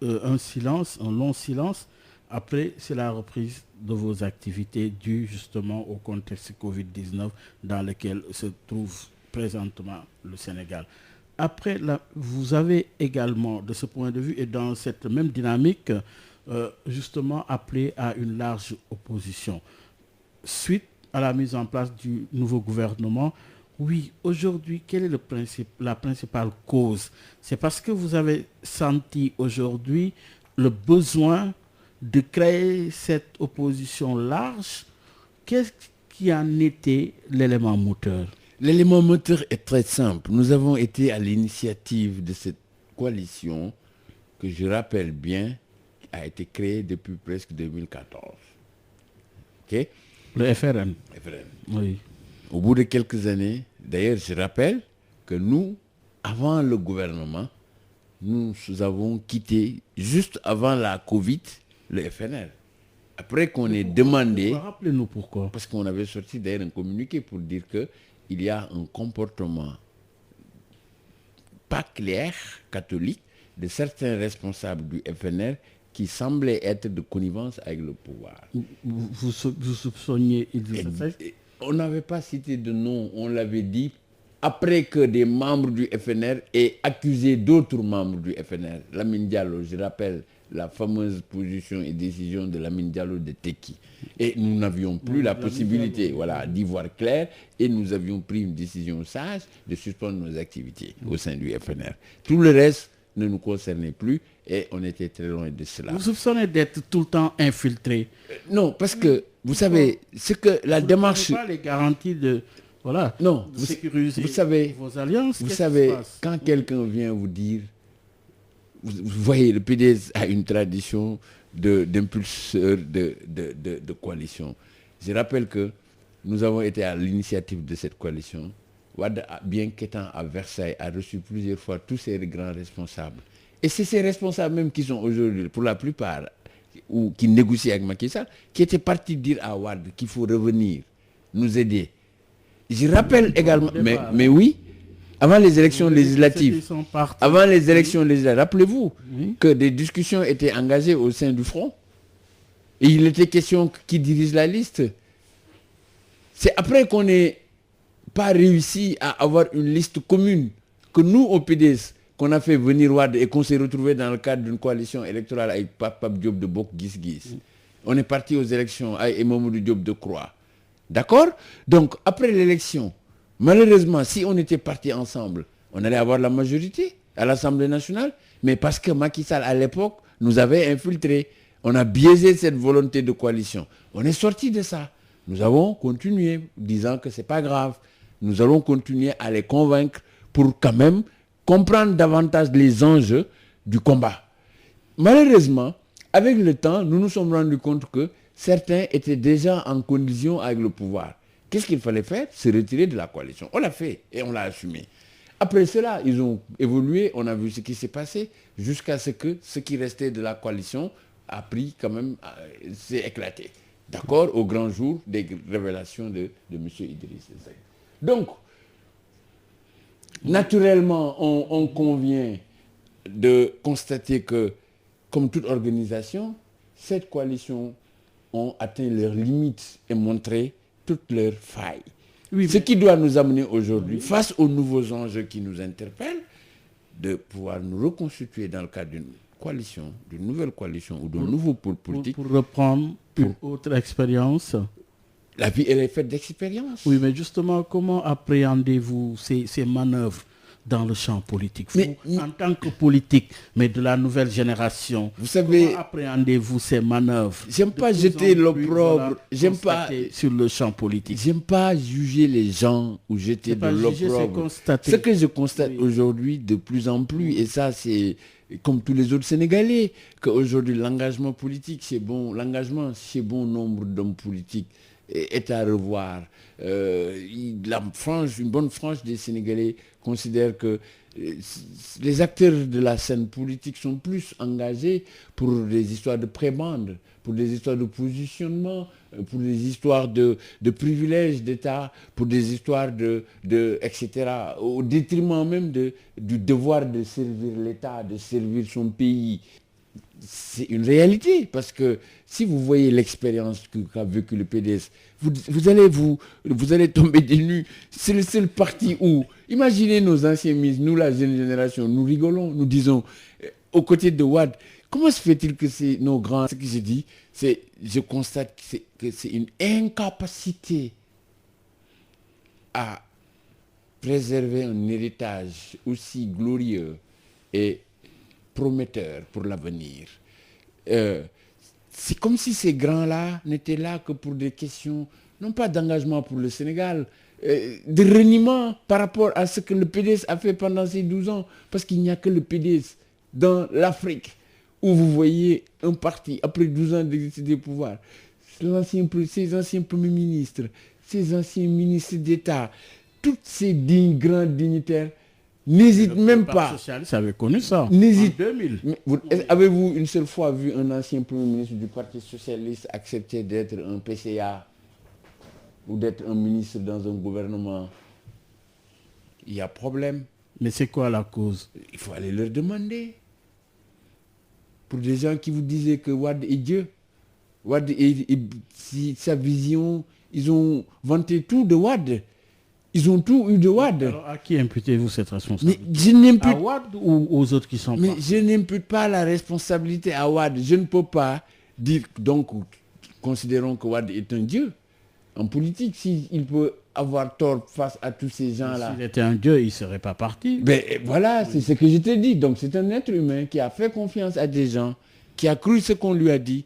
un silence, un long silence. Après, c'est la reprise de vos activités dues justement au contexte Covid-19 dans lequel se trouve présentement le Sénégal. Après, vous avez également, de ce point de vue et dans cette même dynamique, justement appelé à une large opposition. Suite à la mise en place du nouveau gouvernement, oui, aujourd'hui, quelle est la principale cause? C'est parce que vous avez senti aujourd'hui le besoin de créer cette opposition large. Qu'est-ce qui en était l'élément moteur? L'élément moteur est très simple. Nous avons été à l'initiative de cette coalition que je rappelle bien a été créée depuis presque 2014. Okay? Le FRN. Oui. Au bout de quelques années, d'ailleurs je rappelle que nous, avant le gouvernement, nous avons quitté, juste avant la Covid, le FNL. Après qu'on ait demandé... Rappelez-nous pourquoi. Parce qu'on avait sorti d'ailleurs un communiqué pour dire qu'il y a un comportement pas clair, catholique, de certains responsables du FNL qui semblait être de connivence avec le pouvoir. Vous soupçonniez Idrissa Seck? On n'avait pas cité de nom, on l'avait dit après que des membres du FNL aient accusé d'autres membres du FNL. Lamine Diallo, je rappelle la fameuse position et décision de Lamine Diallo de Tekki. Et nous n'avions plus la possibilité d'y voir clair, et nous avions pris une décision sage de suspendre nos activités au sein du FNL. Tout le reste ne nous concernait plus et on était très loin de cela. Vous soupçonnez d'être tout le temps infiltré? Non, parce que, vous savez, c'est que la démarche... Vous n'avez pas les garanties de... Voilà, non, sécuriser vous savez, vos alliances. Vous savez, quand quelqu'un vient vous dire vous voyez, le PDS a une tradition d'impulseur de coalition. Je rappelle que nous avons été à l'initiative de cette coalition. Wade, bien qu'étant à Versailles, a reçu plusieurs fois tous ces grands responsables. Et c'est ces responsables même qui sont aujourd'hui, pour la plupart, ou qui négocient avec Macky Sall, qui étaient partis dire à Wade qu'il faut revenir, nous aider. Je rappelle également, mais oui, avant les élections législatives, rappelez-vous que des discussions étaient engagées au sein du Front. Et il était question qui dirige la liste. C'est après qu'on n'ait pas réussi à avoir une liste commune que nous, au PDS, qu'on a fait venir Wade et qu'on s'est retrouvé dans le cadre d'une coalition électorale avec Pape Diop de Bok Gis. On est parti aux élections avec Mamadou Diop de Croix. D'accord? Donc, après l'élection, malheureusement, si on était partis ensemble, on allait avoir la majorité à l'Assemblée nationale, mais parce que Macky Sall, à l'époque, nous avait infiltrés. On a biaisé cette volonté de coalition. On est sorti de ça. Nous avons continué, disant que ce n'est pas grave. Nous allons continuer à les convaincre pour quand même comprendre davantage les enjeux du combat. Malheureusement, avec le temps, nous nous sommes rendus compte que certains étaient déjà en condition avec le pouvoir. Qu'est-ce qu'il fallait faire? Se retirer de la coalition. On l'a fait et on l'a assumé. Après cela, ils ont évolué, on a vu ce qui s'est passé, jusqu'à ce que ce qui restait de la coalition a pris quand même, s'est éclaté. D'accord? Au grand jour des révélations de M. Idriss Seck. Donc, naturellement, on convient de constater que, comme toute organisation, cette coalition ont atteint leurs limites et montré toutes leurs failles. Oui, ce qui doit nous amener aujourd'hui, face aux nouveaux enjeux qui nous interpellent, de pouvoir nous reconstituer dans le cadre d'une coalition, d'une nouvelle coalition ou d'un nouveau pôle politique. Pour reprendre une autre expérience. La vie, elle est faite d'expérience. Oui, mais justement, comment appréhendez-vous ces manœuvres dans le champ politique? Vous, en tant que politique, mais de la nouvelle génération, vous savez, comment appréhendez-vous ces manœuvres? J'aime pas jeter l'opprobre, j'aime pas sur le champ politique. J'aime pas juger les gens ou jeter de l'opprobre. Ce que je constate aujourd'hui de plus en plus, et ça c'est comme tous les autres Sénégalais, qu'aujourd'hui l'engagement politique, c'est bon, l'engagement chez bon nombre d'hommes politiques est à revoir. Une bonne frange des Sénégalais considère que les acteurs de la scène politique sont plus engagés pour des histoires de prébande, pour des histoires de positionnement, pour des histoires de privilèges d'État, pour des histoires etc., au détriment même du devoir de servir l'État, de servir son pays. C'est une réalité, parce que si vous voyez l'expérience qu'a vécu le PDS, vous allez tomber des nues. C'est le seul parti où, imaginez nos anciens ministres, nous la jeune génération, nous rigolons, nous disons, aux côtés de Wade, comment se fait-il que c'est nos grands, ce que j'ai dit, je constate que c'est une incapacité à préserver un héritage aussi glorieux et prometteur pour l'avenir. C'est comme si ces grands-là n'étaient là que pour des questions, non pas d'engagement pour le Sénégal, de reniement par rapport à ce que le PDS a fait pendant ces 12 ans. Parce qu'il n'y a que le PDS dans l'Afrique où vous voyez un parti, après 12 ans d'exercice des pouvoirs, ces anciens premiers ministres, ces anciens ministres d'État, tous ces grands dignitaires, n'hésite même pas. Le socialiste avait connu ça. N'hésite. En 2000. Avez-vous une seule fois vu un ancien premier ministre du Parti socialiste accepter d'être un PCA ou d'être un ministre dans un gouvernement? Il y a problème. Mais c'est quoi la cause? Il faut aller leur demander. Pour des gens qui vous disaient que Wade est Dieu, Wade sa vision, ils ont vanté tout de Wade. Ils ont tout eu de Wade. Alors à qui imputez-vous cette responsabilité? Mais je n'impute... À Wade ou aux autres qui sont Mais je n'impute pas la responsabilité à Wade. Je ne peux pas dire, donc, considérons que Wade est un dieu en politique, s'il peut avoir tort face à tous ces gens-là. S'il était un dieu, il ne serait pas parti. Ben voilà, c'est ce que je te dis. Donc c'est un être humain qui a fait confiance à des gens, qui a cru ce qu'on lui a dit,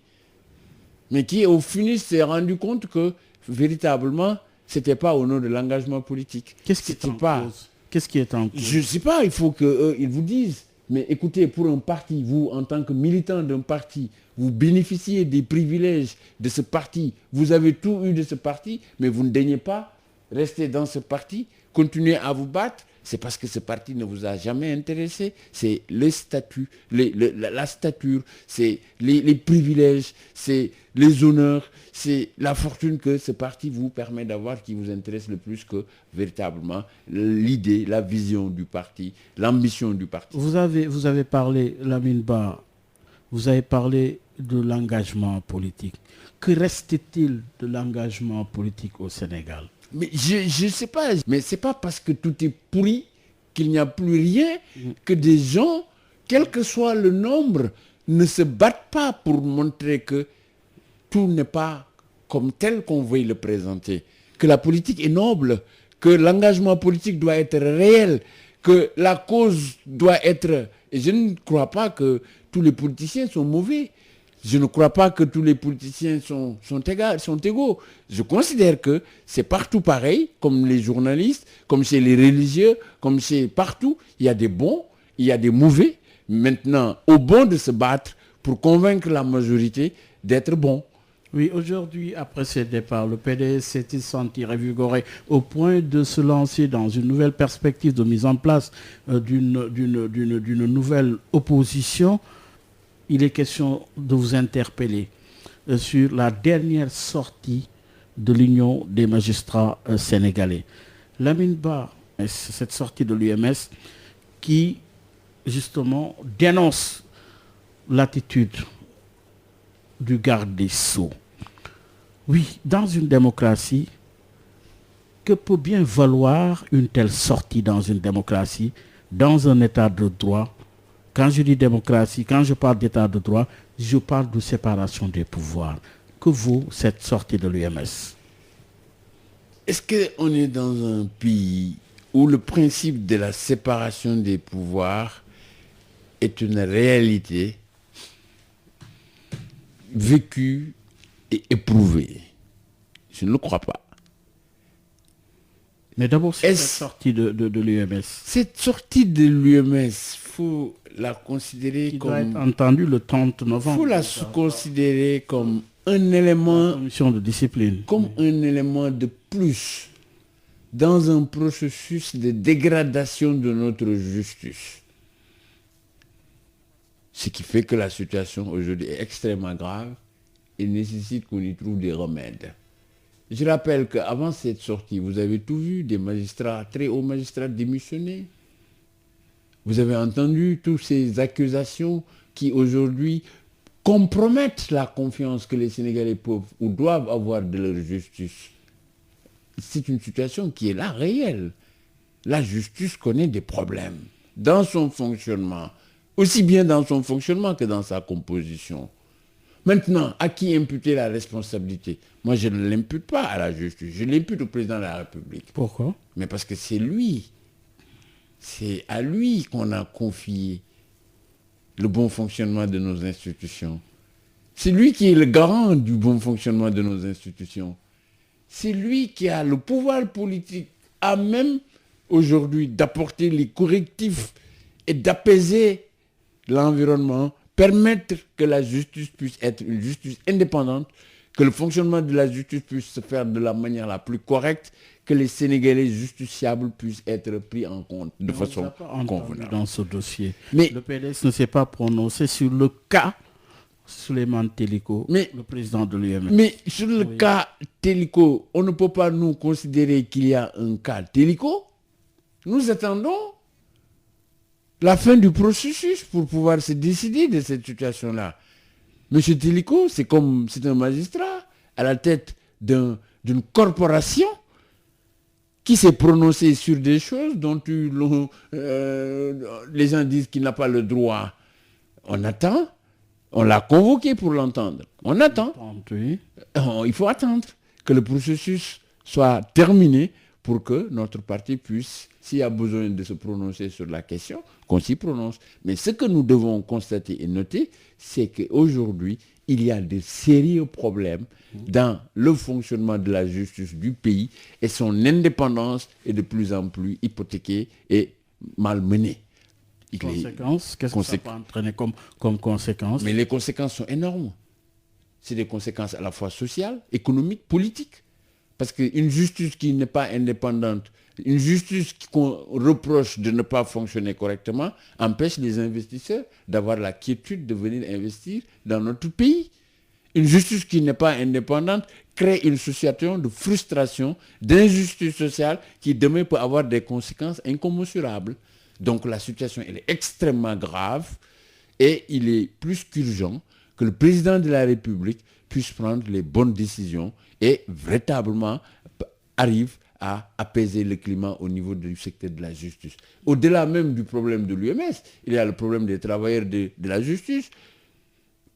mais qui au finish s'est rendu compte que véritablement, c'était pas au nom de l'engagement politique. Qu'est-ce qui est en cause? Qu'est-ce qui est en cause? Je ne sais pas, il faut qu'ils vous disent. Mais écoutez, pour un parti, vous, en tant que militant d'un parti, vous bénéficiez des privilèges de ce parti. Vous avez tout eu de ce parti, mais vous ne daignez pas rester dans ce parti, continuer à vous battre. C'est parce que ce parti ne vous a jamais intéressé. C'est le statut, la stature, c'est les privilèges, c'est les honneurs, c'est la fortune que ce parti vous permet d'avoir qui vous intéresse le plus que véritablement l'idée, la vision du parti, l'ambition du parti. Vous avez parlé, Lamine Ba, vous avez parlé de l'engagement politique. Que reste-t-il de l'engagement politique au Sénégal? Mais je ne sais pas, mais ce n'est pas parce que tout est pourri qu'il n'y a plus rien que des gens, quel que soit le nombre, ne se battent pas pour montrer que tout n'est pas comme tel qu'on veut le présenter. Que la politique est noble, que l'engagement politique doit être réel, que la cause doit être... Et je ne crois pas que tous les politiciens sont mauvais. Je ne crois pas que tous les politiciens sont égaux. Je considère que c'est partout pareil, comme les journalistes, comme chez les religieux, comme chez partout. Il y a des bons, il y a des mauvais. Maintenant, au bon de se battre pour convaincre la majorité d'être bon. Oui, aujourd'hui, après ce départ, le PDS s'est-il senti revigoré au point de se lancer dans une nouvelle perspective de mise en place d'une nouvelle opposition? Il est question de vous interpeller sur la dernière sortie de l'Union des magistrats sénégalais. Lamine Ba, cette sortie de l'UMS qui, justement, dénonce l'attitude du garde des Sceaux. Oui, dans une démocratie, que peut bien valoir une telle sortie dans une démocratie, dans un état de droit? Quand je dis démocratie, quand je parle d'état de droit, je parle de séparation des pouvoirs. Que vaut cette sortie de l'UMS? Est-ce qu'on est dans un pays où le principe de la séparation des pouvoirs est une réalité vécue et éprouvée? Je ne le crois pas. Mais d'abord, c'est cette sortie de l'UMS. Cette sortie de l'UMS, il faut la considérer comme... doit être entendue le 30 novembre. Il faut la considérer comme un élément... commission de discipline. Comme un élément de plus dans un processus de dégradation de notre justice. Ce qui fait que la situation aujourd'hui est extrêmement grave et nécessite qu'on y trouve des remèdes. Je rappelle qu'avant cette sortie, vous avez tout vu, des magistrats, très hauts magistrats démissionnés. Vous avez entendu toutes ces accusations qui aujourd'hui compromettent la confiance que les Sénégalais peuvent ou doivent avoir de leur justice. C'est une situation qui est là, réelle. La justice connaît des problèmes dans son fonctionnement, aussi bien dans son fonctionnement que dans sa composition. Maintenant, à qui imputer la responsabilité? Moi, je ne l'impute pas à la justice, je l'impute au président de la République. Pourquoi? Mais parce que c'est lui. C'est à lui qu'on a confié le bon fonctionnement de nos institutions. C'est lui qui est le garant du bon fonctionnement de nos institutions. C'est lui qui a le pouvoir politique à même aujourd'hui d'apporter les correctifs et d'apaiser l'environnement, permettre que la justice puisse être une justice indépendante, que le fonctionnement de la justice puisse se faire de la manière la plus correcte, que les Sénégalais justiciables puissent être pris en compte de façon convenable. Dans ce dossier, mais le PDS ne s'est pas prononcé sur le cas Souleymane Teliko, le président de l'UMS. Mais sur le cas Teliko, on ne peut pas nous considérer qu'il y a un cas Teliko. Nous attendons la fin du processus pour pouvoir se décider de cette situation-là. Monsieur Teliko, c'est un magistrat à la tête d'une corporation qui s'est prononcé sur des choses dont les gens disent qu'il n'a pas le droit. On attend. On l'a convoqué pour l'entendre. On attend. Oui. Il faut attendre que le processus soit terminé pour que notre parti puisse, s'il y a besoin de se prononcer sur la question, qu'on s'y prononce. Mais ce que nous devons constater et noter, c'est qu'aujourd'hui, il y a de sérieux problèmes dans le fonctionnement de la justice du pays et son indépendance est de plus en plus hypothéquée et malmenée. Conséquences, qu'est-ce que ça peut entraîner comme conséquence? Mais les conséquences sont énormes. C'est des conséquences à la fois sociales, économiques, politiques. Parce qu'une justice qui n'est pas indépendante, une justice qu'on reproche de ne pas fonctionner correctement, empêche les investisseurs d'avoir la quiétude de venir investir dans notre pays. Une justice qui n'est pas indépendante crée une situation de frustration, d'injustice sociale qui demain peut avoir des conséquences incommensurables. Donc la situation elle est extrêmement grave et il est plus qu'urgent que le président de la République puisse prendre les bonnes décisions et véritablement arrive à apaiser le climat au niveau du secteur de la justice. Au-delà même du problème de l'UMS, il y a le problème des travailleurs de la justice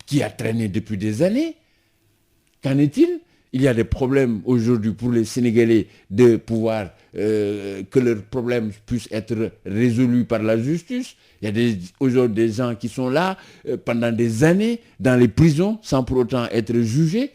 qui a traîné depuis des années. Qu'en est-il? Il y a des problèmes aujourd'hui pour les Sénégalais de pouvoir que leurs problèmes puissent être résolus par la justice. Il y a aujourd'hui des gens qui sont là pendant des années dans les prisons sans pour autant être jugés.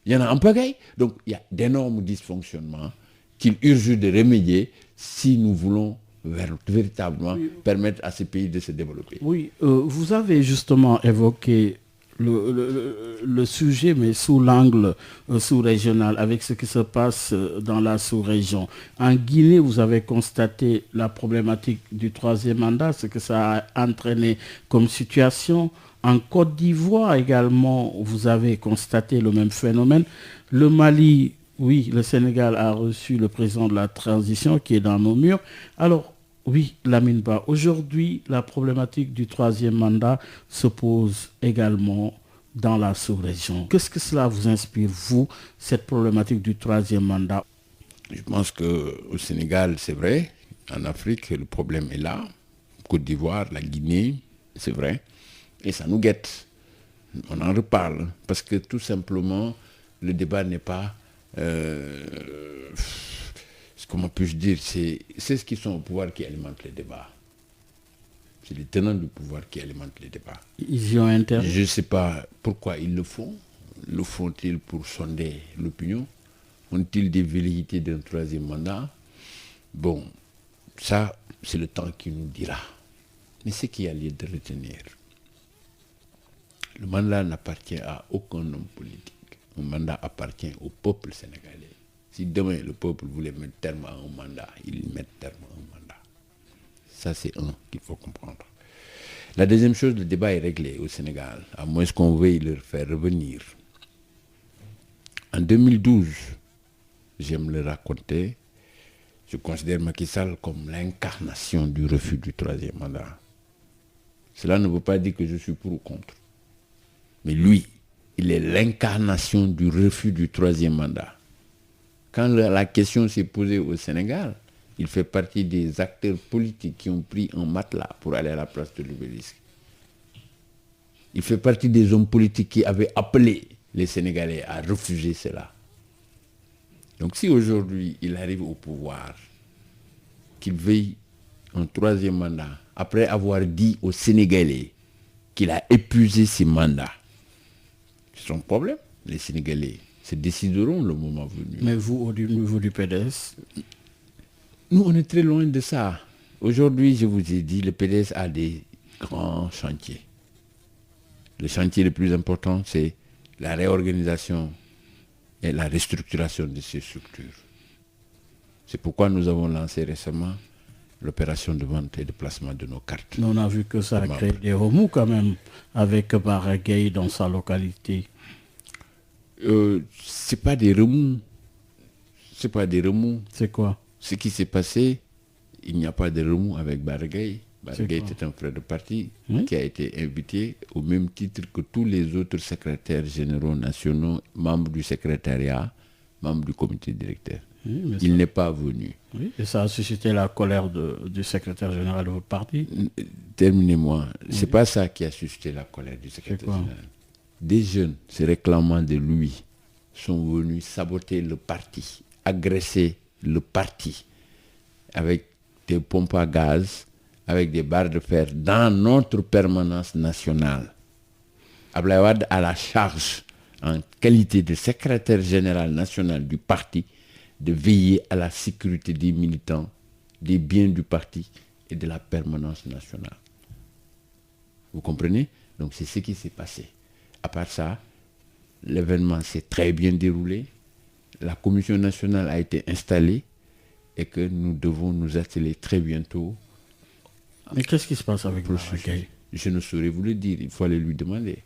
Il y en a en pagaille. Donc il y a d'énormes dysfonctionnements qu'il urge de remédier si nous voulons véritablement permettre à ces pays de se développer. Oui, vous avez justement évoqué le sujet, mais sous l'angle sous-régional, avec ce qui se passe dans la sous-région. En Guinée, vous avez constaté la problématique du troisième mandat, ce que ça a entraîné comme situation. En Côte d'Ivoire également, vous avez constaté le même phénomène. Le Mali, oui, le Sénégal a reçu le président de la transition qui est dans nos murs. Alors, oui, Lamine Ba, aujourd'hui, la problématique du troisième mandat se pose également dans la sous-région. Qu'est-ce que cela vous inspire, vous, cette problématique du troisième mandat? Je pense qu'au Sénégal, c'est vrai. En Afrique, le problème est là. Côte d'Ivoire, la Guinée, c'est vrai. Et ça nous guette. On en reparle. Parce que tout simplement, le débat n'est pas... comment puis-je dire, c'est ceux qui sont au pouvoir qui alimentent les débats. C'est les tenants du pouvoir qui alimentent les débats. Ils y ont intérêt. Je ne sais pas pourquoi ils le font. Le font-ils pour sonder l'opinion? Ont-ils des velléités d'un troisième mandat? Bon, ça, c'est le temps qui nous dira. Mais ce qu'il y a lieu de retenir, le mandat n'appartient à aucun homme politique. Le mandat appartient au peuple sénégalais. Si demain le peuple voulait mettre terme à un mandat, il met terme à un mandat. Ça, c'est un qu'il faut comprendre. La deuxième chose, le débat est réglé au Sénégal, à moins qu'on veuille leur faire revenir. En 2012, j'aime le raconter, je considère Macky Sall comme l'incarnation du refus du troisième mandat. Cela ne veut pas dire que je suis pour ou contre. Mais lui, il est l'incarnation du refus du troisième mandat. Quand la question s'est posée au Sénégal, il fait partie des acteurs politiques qui ont pris un matelas pour aller à la place de l'Obélisque. Il fait partie des hommes politiques qui avaient appelé les Sénégalais à refuser cela. Donc si aujourd'hui il arrive au pouvoir, qu'il veuille un troisième mandat, après avoir dit aux Sénégalais qu'il a épuisé ses mandats, c'est son problème. Les Sénégalais se décideront le moment venu. Mais vous, au niveau du PDS? Nous, on est très loin de ça. Aujourd'hui, je vous ai dit, le PDS a des grands chantiers. Le chantier le plus important, c'est la réorganisation et la restructuration de ces structures. C'est pourquoi nous avons lancé récemment l'opération de vente et de placement de nos cartes. Mais on a vu que ça a créé des remous quand même, avec Baragay dans sa localité. C'est pas des remous. C'est pas des remous. C'est quoi? Ce qui s'est passé, il n'y a pas de remous avec Baragay. Baragay était un frère de parti qui a été invité au même titre que tous les autres secrétaires généraux nationaux, membres du secrétariat, membres du comité directeur. Il n'est pas venu. Oui, et ça a suscité la colère du secrétaire général de votre parti. Terminez-moi. C'est pas ça qui a suscité la colère du secrétaire général. Des jeunes se réclamant de lui sont venus saboter le parti, agresser le parti avec des pompes à gaz, avec des barres de fer dans notre permanence nationale. Abdoulaye Wade a la charge, en qualité de secrétaire général national du parti, de veiller à la sécurité des militants, des biens du parti et de la permanence nationale. Vous comprenez? Donc c'est ce qui s'est passé. À part ça, l'événement s'est très bien déroulé. La commission nationale a été installée et que nous devons nous atteler très bientôt. Mais qu'est-ce qui se passe avec Bara Gaye? Je ne saurais vous le dire, il faut aller lui demander.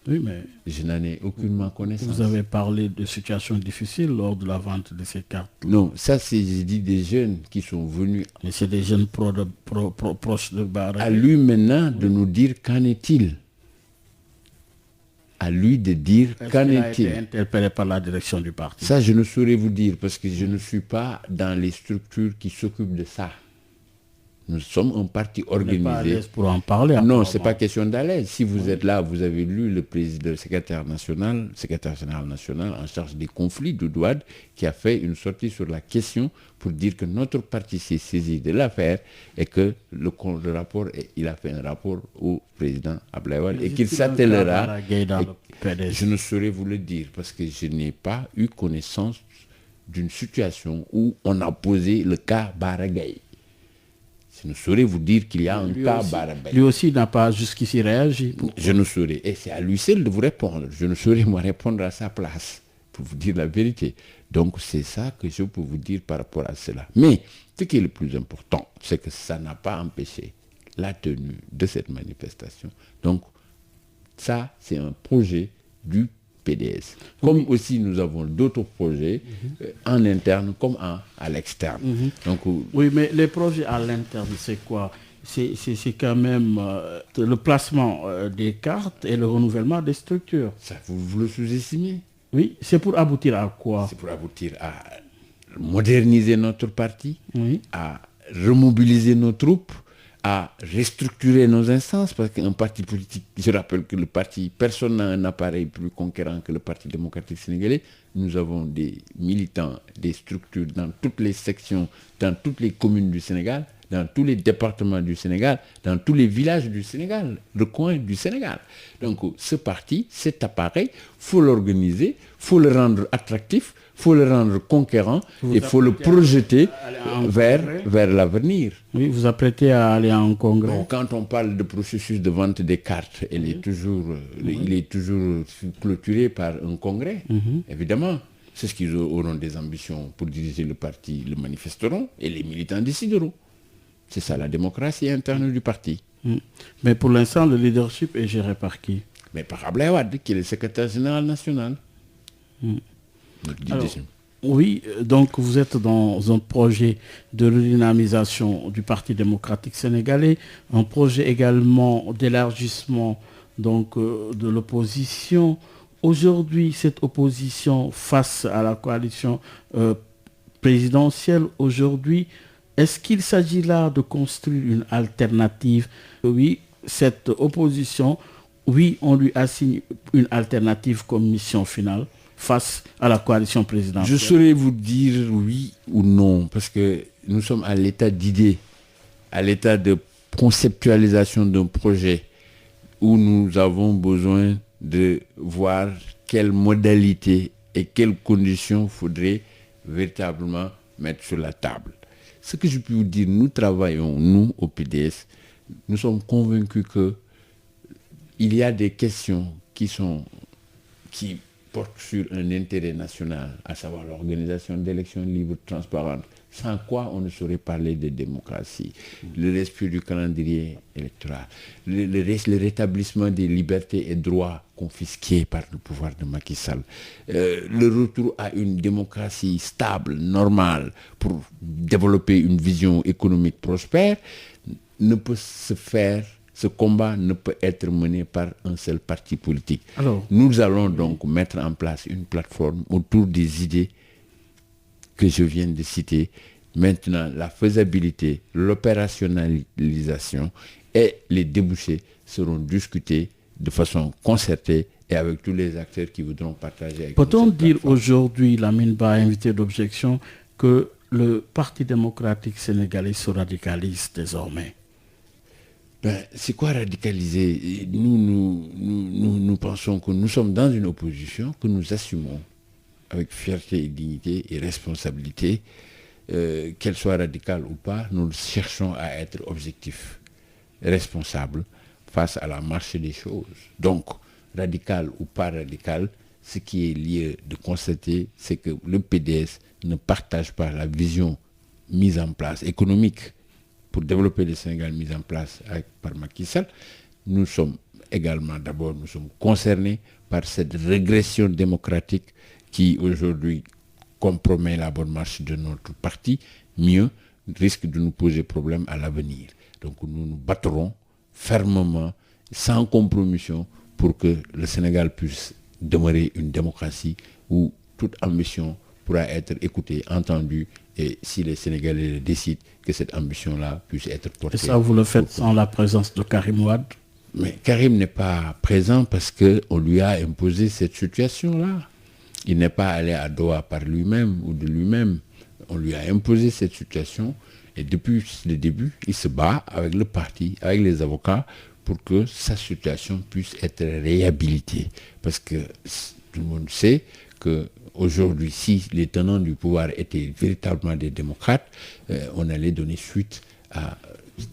Oui, mais je n'en ai aucunement connaissance. Vous avez parlé de situations difficiles lors de la vente de ces cartes. Non, ça c'est, j'ai dit, des jeunes qui sont venus. Mais c'est des jeunes proches de Bara Gaye. À lui maintenant de nous dire qu'en est-il. À lui de dire qu'en est-il. Est-ce qu'il a été interpellé par la direction du parti? Ça, je ne saurais vous dire parce que je ne suis pas dans les structures qui s'occupent de ça. Nous sommes un parti organisé. Vous n'êtes pas à l'aise pour en parler? Non, ce n'est pas question d'aller. Si vous êtes là, vous avez lu le président, le secrétaire général national en charge des conflits de Douad, qui a fait une sortie sur la question pour dire que notre parti s'est saisi de l'affaire et que le rapport, il a fait un rapport au président Abdoulaye Wade et qu'il s'attellera. Je ne saurais vous le dire parce que je n'ai pas eu connaissance d'une situation où on a posé le cas Bara Gaye. Je ne saurais vous dire qu'il y a un cas Bara Gaye. Lui aussi n'a pas jusqu'ici réagi. Je ne saurais. Et c'est à lui seul de vous répondre. Je ne saurais moi répondre à sa place, pour vous dire la vérité. Donc c'est ça que je peux vous dire par rapport à cela. Mais ce qui est le plus important, c'est que ça n'a pas empêché la tenue de cette manifestation. Donc ça, c'est un projet du PDS. Comme aussi nous avons d'autres projets en interne comme à l'externe. Donc, oui, mais les projets à l'interne, c'est quoi? C'est quand même le placement des cartes et le renouvellement des structures. Ça, vous le sous-estimez? Oui, c'est pour aboutir à quoi? C'est pour aboutir à moderniser notre parti, à remobiliser nos troupes, à restructurer nos instances, parce qu'un parti politique, je rappelle que le parti, personne n'a un appareil plus conquérant que le Parti démocratique sénégalais. Nous avons des militants, des structures dans toutes les sections, dans toutes les communes du Sénégal, dans tous les départements du Sénégal, dans tous les villages du Sénégal, le coin du Sénégal. Donc ce parti, cet appareil, il faut l'organiser, il faut le rendre attractif, il faut le rendre conquérant et il faut le projeter vers l'avenir. Oui, vous apprêtez à aller en congrès. Donc, quand on parle de processus de vente des cartes, il est toujours clôturé par un congrès, évidemment. C'est ce qu'ils auront des ambitions pour diriger le parti, le manifesteront et les militants décideront. C'est ça la démocratie interne du parti. Mais pour l'instant, le leadership est géré par qui? Mais par Abdoulaye Wade, qui est le secrétaire général national. Alors, oui, donc vous êtes dans un projet de redynamisation du Parti démocratique sénégalais, un projet également d'élargissement donc de l'opposition. Aujourd'hui, cette opposition face à la coalition présidentielle, aujourd'hui, est-ce qu'il s'agit là de construire une alternative? Oui, cette opposition, oui, on lui assigne une alternative comme mission finale face à la coalition présidentielle. Je saurais vous dire oui ou non, parce que nous sommes à l'état d'idée, à l'état de conceptualisation d'un projet où nous avons besoin de voir quelles modalités et quelles conditions faudrait véritablement mettre sur la table. Ce que je peux vous dire, nous travaillons, nous, au PDS, nous sommes convaincus qu'il y a des questions qui portent sur un intérêt national, à savoir l'organisation d'élections libres, transparentes, sans quoi on ne saurait parler de démocratie, le respect du calendrier électoral, le rétablissement des libertés et droits confisqués par le pouvoir de Macky Sall, le retour à une démocratie stable, normale, pour développer une vision économique prospère, ne peut se faire. Ce combat ne peut être mené par un seul parti politique. Alors, nous allons donc mettre en place une plateforme autour des idées que je viens de citer. Maintenant, la faisabilité, l'opérationnalisation et les débouchés seront discutés de façon concertée et avec tous les acteurs qui voudront partager avec nous. Peut-on dire aujourd'hui, Lamine Ba, invité d'objection, que le Parti démocratique sénégalais se radicalise désormais? C'est quoi radicaliser? Nous pensons que nous sommes dans une opposition que nous assumons avec fierté et dignité et responsabilité. Qu'elle soit radicale ou pas, nous cherchons à être objectifs, responsables, face à la marche des choses. Donc, radical ou pas radical, ce qui est lié de constater, c'est que le PDS ne partage pas la vision mise en place économique pour développer le Sénégal mise en place par Macky Sall. Nous sommes également, d'abord, nous sommes concernés par cette régression démocratique qui aujourd'hui compromet la bonne marche de notre parti, mieux, risque de nous poser problème à l'avenir. Donc nous nous battrons fermement, sans compromission, pour que le Sénégal puisse demeurer une démocratie où toute ambition pourra être écoutée, entendue, et si les Sénégalais décident que cette ambition-là puisse être portée. Et ça, vous le faites sans la présence de Karim Wade? Mais Karim n'est pas présent parce qu'on lui a imposé cette situation-là. Il n'est pas allé à Doha par lui-même ou de lui-même. On lui a imposé cette situation et depuis le début, il se bat avec le parti, avec les avocats pour que sa situation puisse être réhabilitée. Parce que tout le monde sait qu'aujourd'hui, si les tenants du pouvoir étaient véritablement des démocrates, on allait donner suite à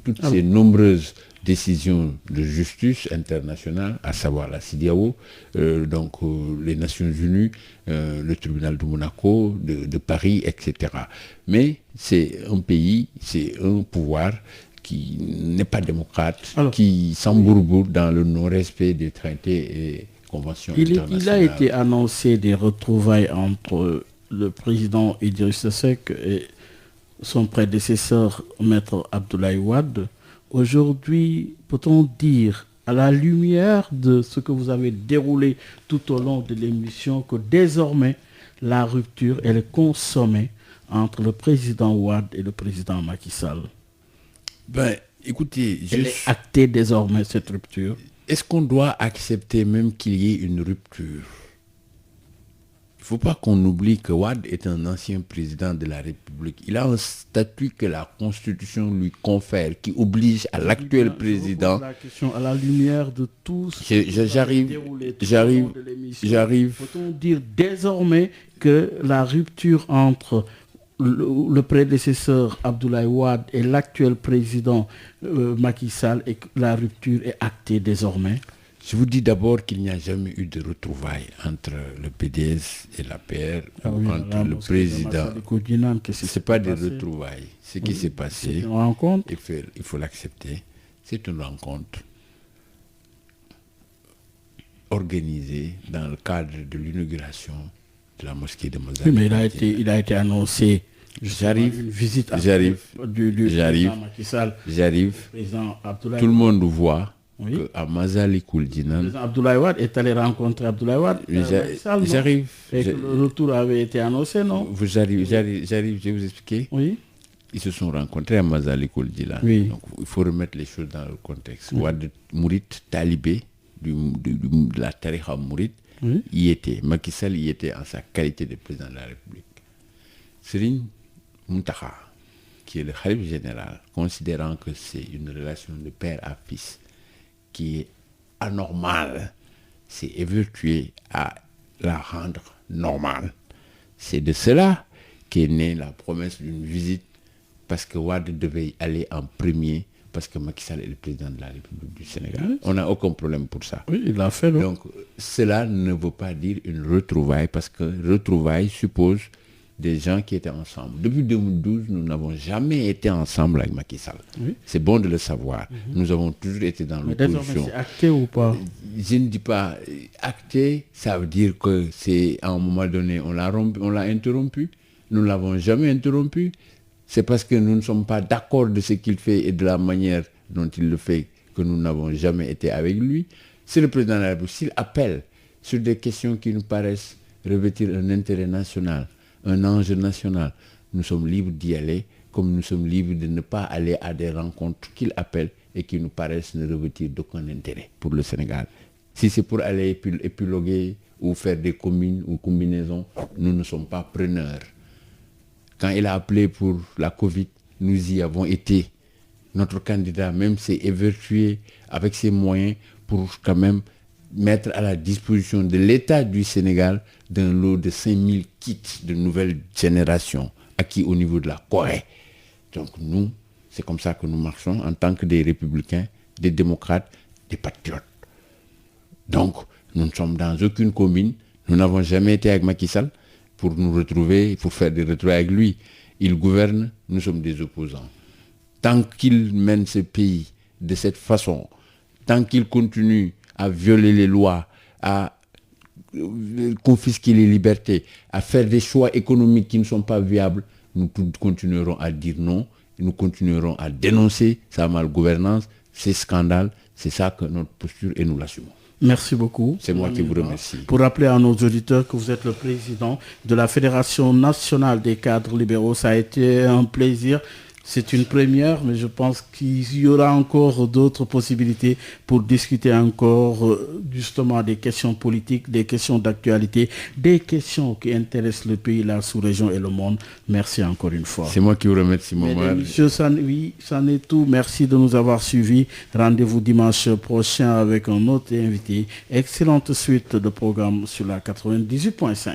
toutes ces nombreuses décisions de justice internationale, à savoir la CEDEAO, les Nations Unies, le tribunal de Monaco, de Paris, etc. Mais c'est un pays, c'est un pouvoir qui n'est pas démocrate, qui s'embourboule dans le non-respect des traités et conventions internationales. Il a été annoncé des retrouvailles entre le président Idrissa Seck et son prédécesseur, Maître Abdoulaye Wade. Aujourd'hui, peut-on dire, à la lumière de ce que vous avez déroulé tout au long de l'émission, que désormais, la rupture, elle est consommée entre le président Wade et le président Macky Sall? Écoutez, elle est actée désormais, cette rupture. Est-ce qu'on doit accepter même qu'il y ait une rupture? Il ne faut pas qu'on oublie que Wade est un ancien président de la République. Il a un statut que la Constitution lui confère, qui oblige à l'actuel président... Je pose la question à la lumière de tout ce que J'arrive. Peut-on dire désormais que la rupture entre le prédécesseur Abdoulaye Wade et l'actuel président Macky Sall, et que la rupture est actée désormais? Je vous dis d'abord qu'il n'y a jamais eu de retrouvailles entre le PDS et l'APR, entre le président. Ce n'est pas des retrouvailles. Ce qui s'est passé, une rencontre. Il faut l'accepter, c'est une rencontre organisée dans le cadre de l'inauguration de la mosquée de Mozambique. Oui, mais il a été annoncé. Une visite du président Macky Sall. J'arrive. Tout le monde voit. Oui. À Masalikul Jinan. Abdoulaye Wade est allé rencontrer Abdoulaye Wade. J'arrive. Et que le retour avait été annoncé, non? J'arrive, je vais vous expliquer. Oui. Ils se sont rencontrés à Masalikul Jinan. Oui. Donc il faut remettre les choses dans le contexte. Wade Mourid, talibé de la Tariqa Mourid, y était. Macky Sall y était en sa qualité de président de la République. Serigne Mountakha, qui est le khalife général, considérant que c'est une relation de père à fils qui est anormale, c'est évertué à la rendre normale. C'est de cela qu'est née la promesse d'une visite, parce que Wade devait aller en premier, parce que Macky Sall est le président de la République du Sénégal. Oui. On n'a aucun problème pour ça. Oui, il l'a fait. Donc, cela ne veut pas dire une retrouvaille, parce que retrouvaille suppose des gens qui étaient ensemble. Depuis 2012, nous n'avons jamais été ensemble avec Macky Sall. Oui. C'est bon de le savoir. Nous avons toujours été dans l'opposition. C'est acté ou pas? Je ne dis pas acté, ça veut dire que c'est à un moment donné, on l'a interrompu. Nous ne l'avons jamais interrompu. C'est parce que nous ne sommes pas d'accord de ce qu'il fait et de la manière dont il le fait que nous n'avons jamais été avec lui. C'est le président de la République. S'il appelle sur des questions qui nous paraissent revêtir un intérêt national, un enjeu national, nous sommes libres d'y aller, comme nous sommes libres de ne pas aller à des rencontres qu'il appelle et qui nous paraissent ne revêtir d'aucun intérêt pour le Sénégal. Si c'est pour aller épiloguer ou faire des communes ou combinaisons, nous ne sommes pas preneurs. Quand il a appelé pour la Covid, nous y avons été. Notre candidat même s'est évertué avec ses moyens pour quand même mettre à la disposition de l'État du Sénégal d'un lot de 5000 kits de nouvelle génération acquis au niveau de la Corée. Donc nous, c'est comme ça que nous marchons en tant que des républicains, des démocrates, des patriotes. Donc, nous ne sommes dans aucune commune. Nous n'avons jamais été avec Macky Sall pour nous retrouver, pour faire des retrouvailles avec lui. Il gouverne, nous sommes des opposants. Tant qu'il mène ce pays de cette façon, tant qu'il continue à violer les lois, à confisquer les libertés, à faire des choix économiques qui ne sont pas viables, nous continuerons à dire non, nous continuerons à dénoncer sa malgouvernance, ces scandales. C'est ça que notre posture et nous l'assumons. Merci beaucoup. C'est moi qui vous remercie. Pour rappeler à nos auditeurs que vous êtes le président de la Fédération nationale des cadres libéraux, ça a été un plaisir. C'est une première, mais je pense qu'il y aura encore d'autres possibilités pour discuter encore justement des questions politiques, des questions d'actualité, des questions qui intéressent le pays, la sous-région et le monde. Merci encore une fois. C'est moi qui vous remercie, Momar. Monsieur, oui, c'en est tout. Merci de nous avoir suivis. Rendez-vous dimanche prochain avec un autre invité. Excellente suite de programme sur la 98.5.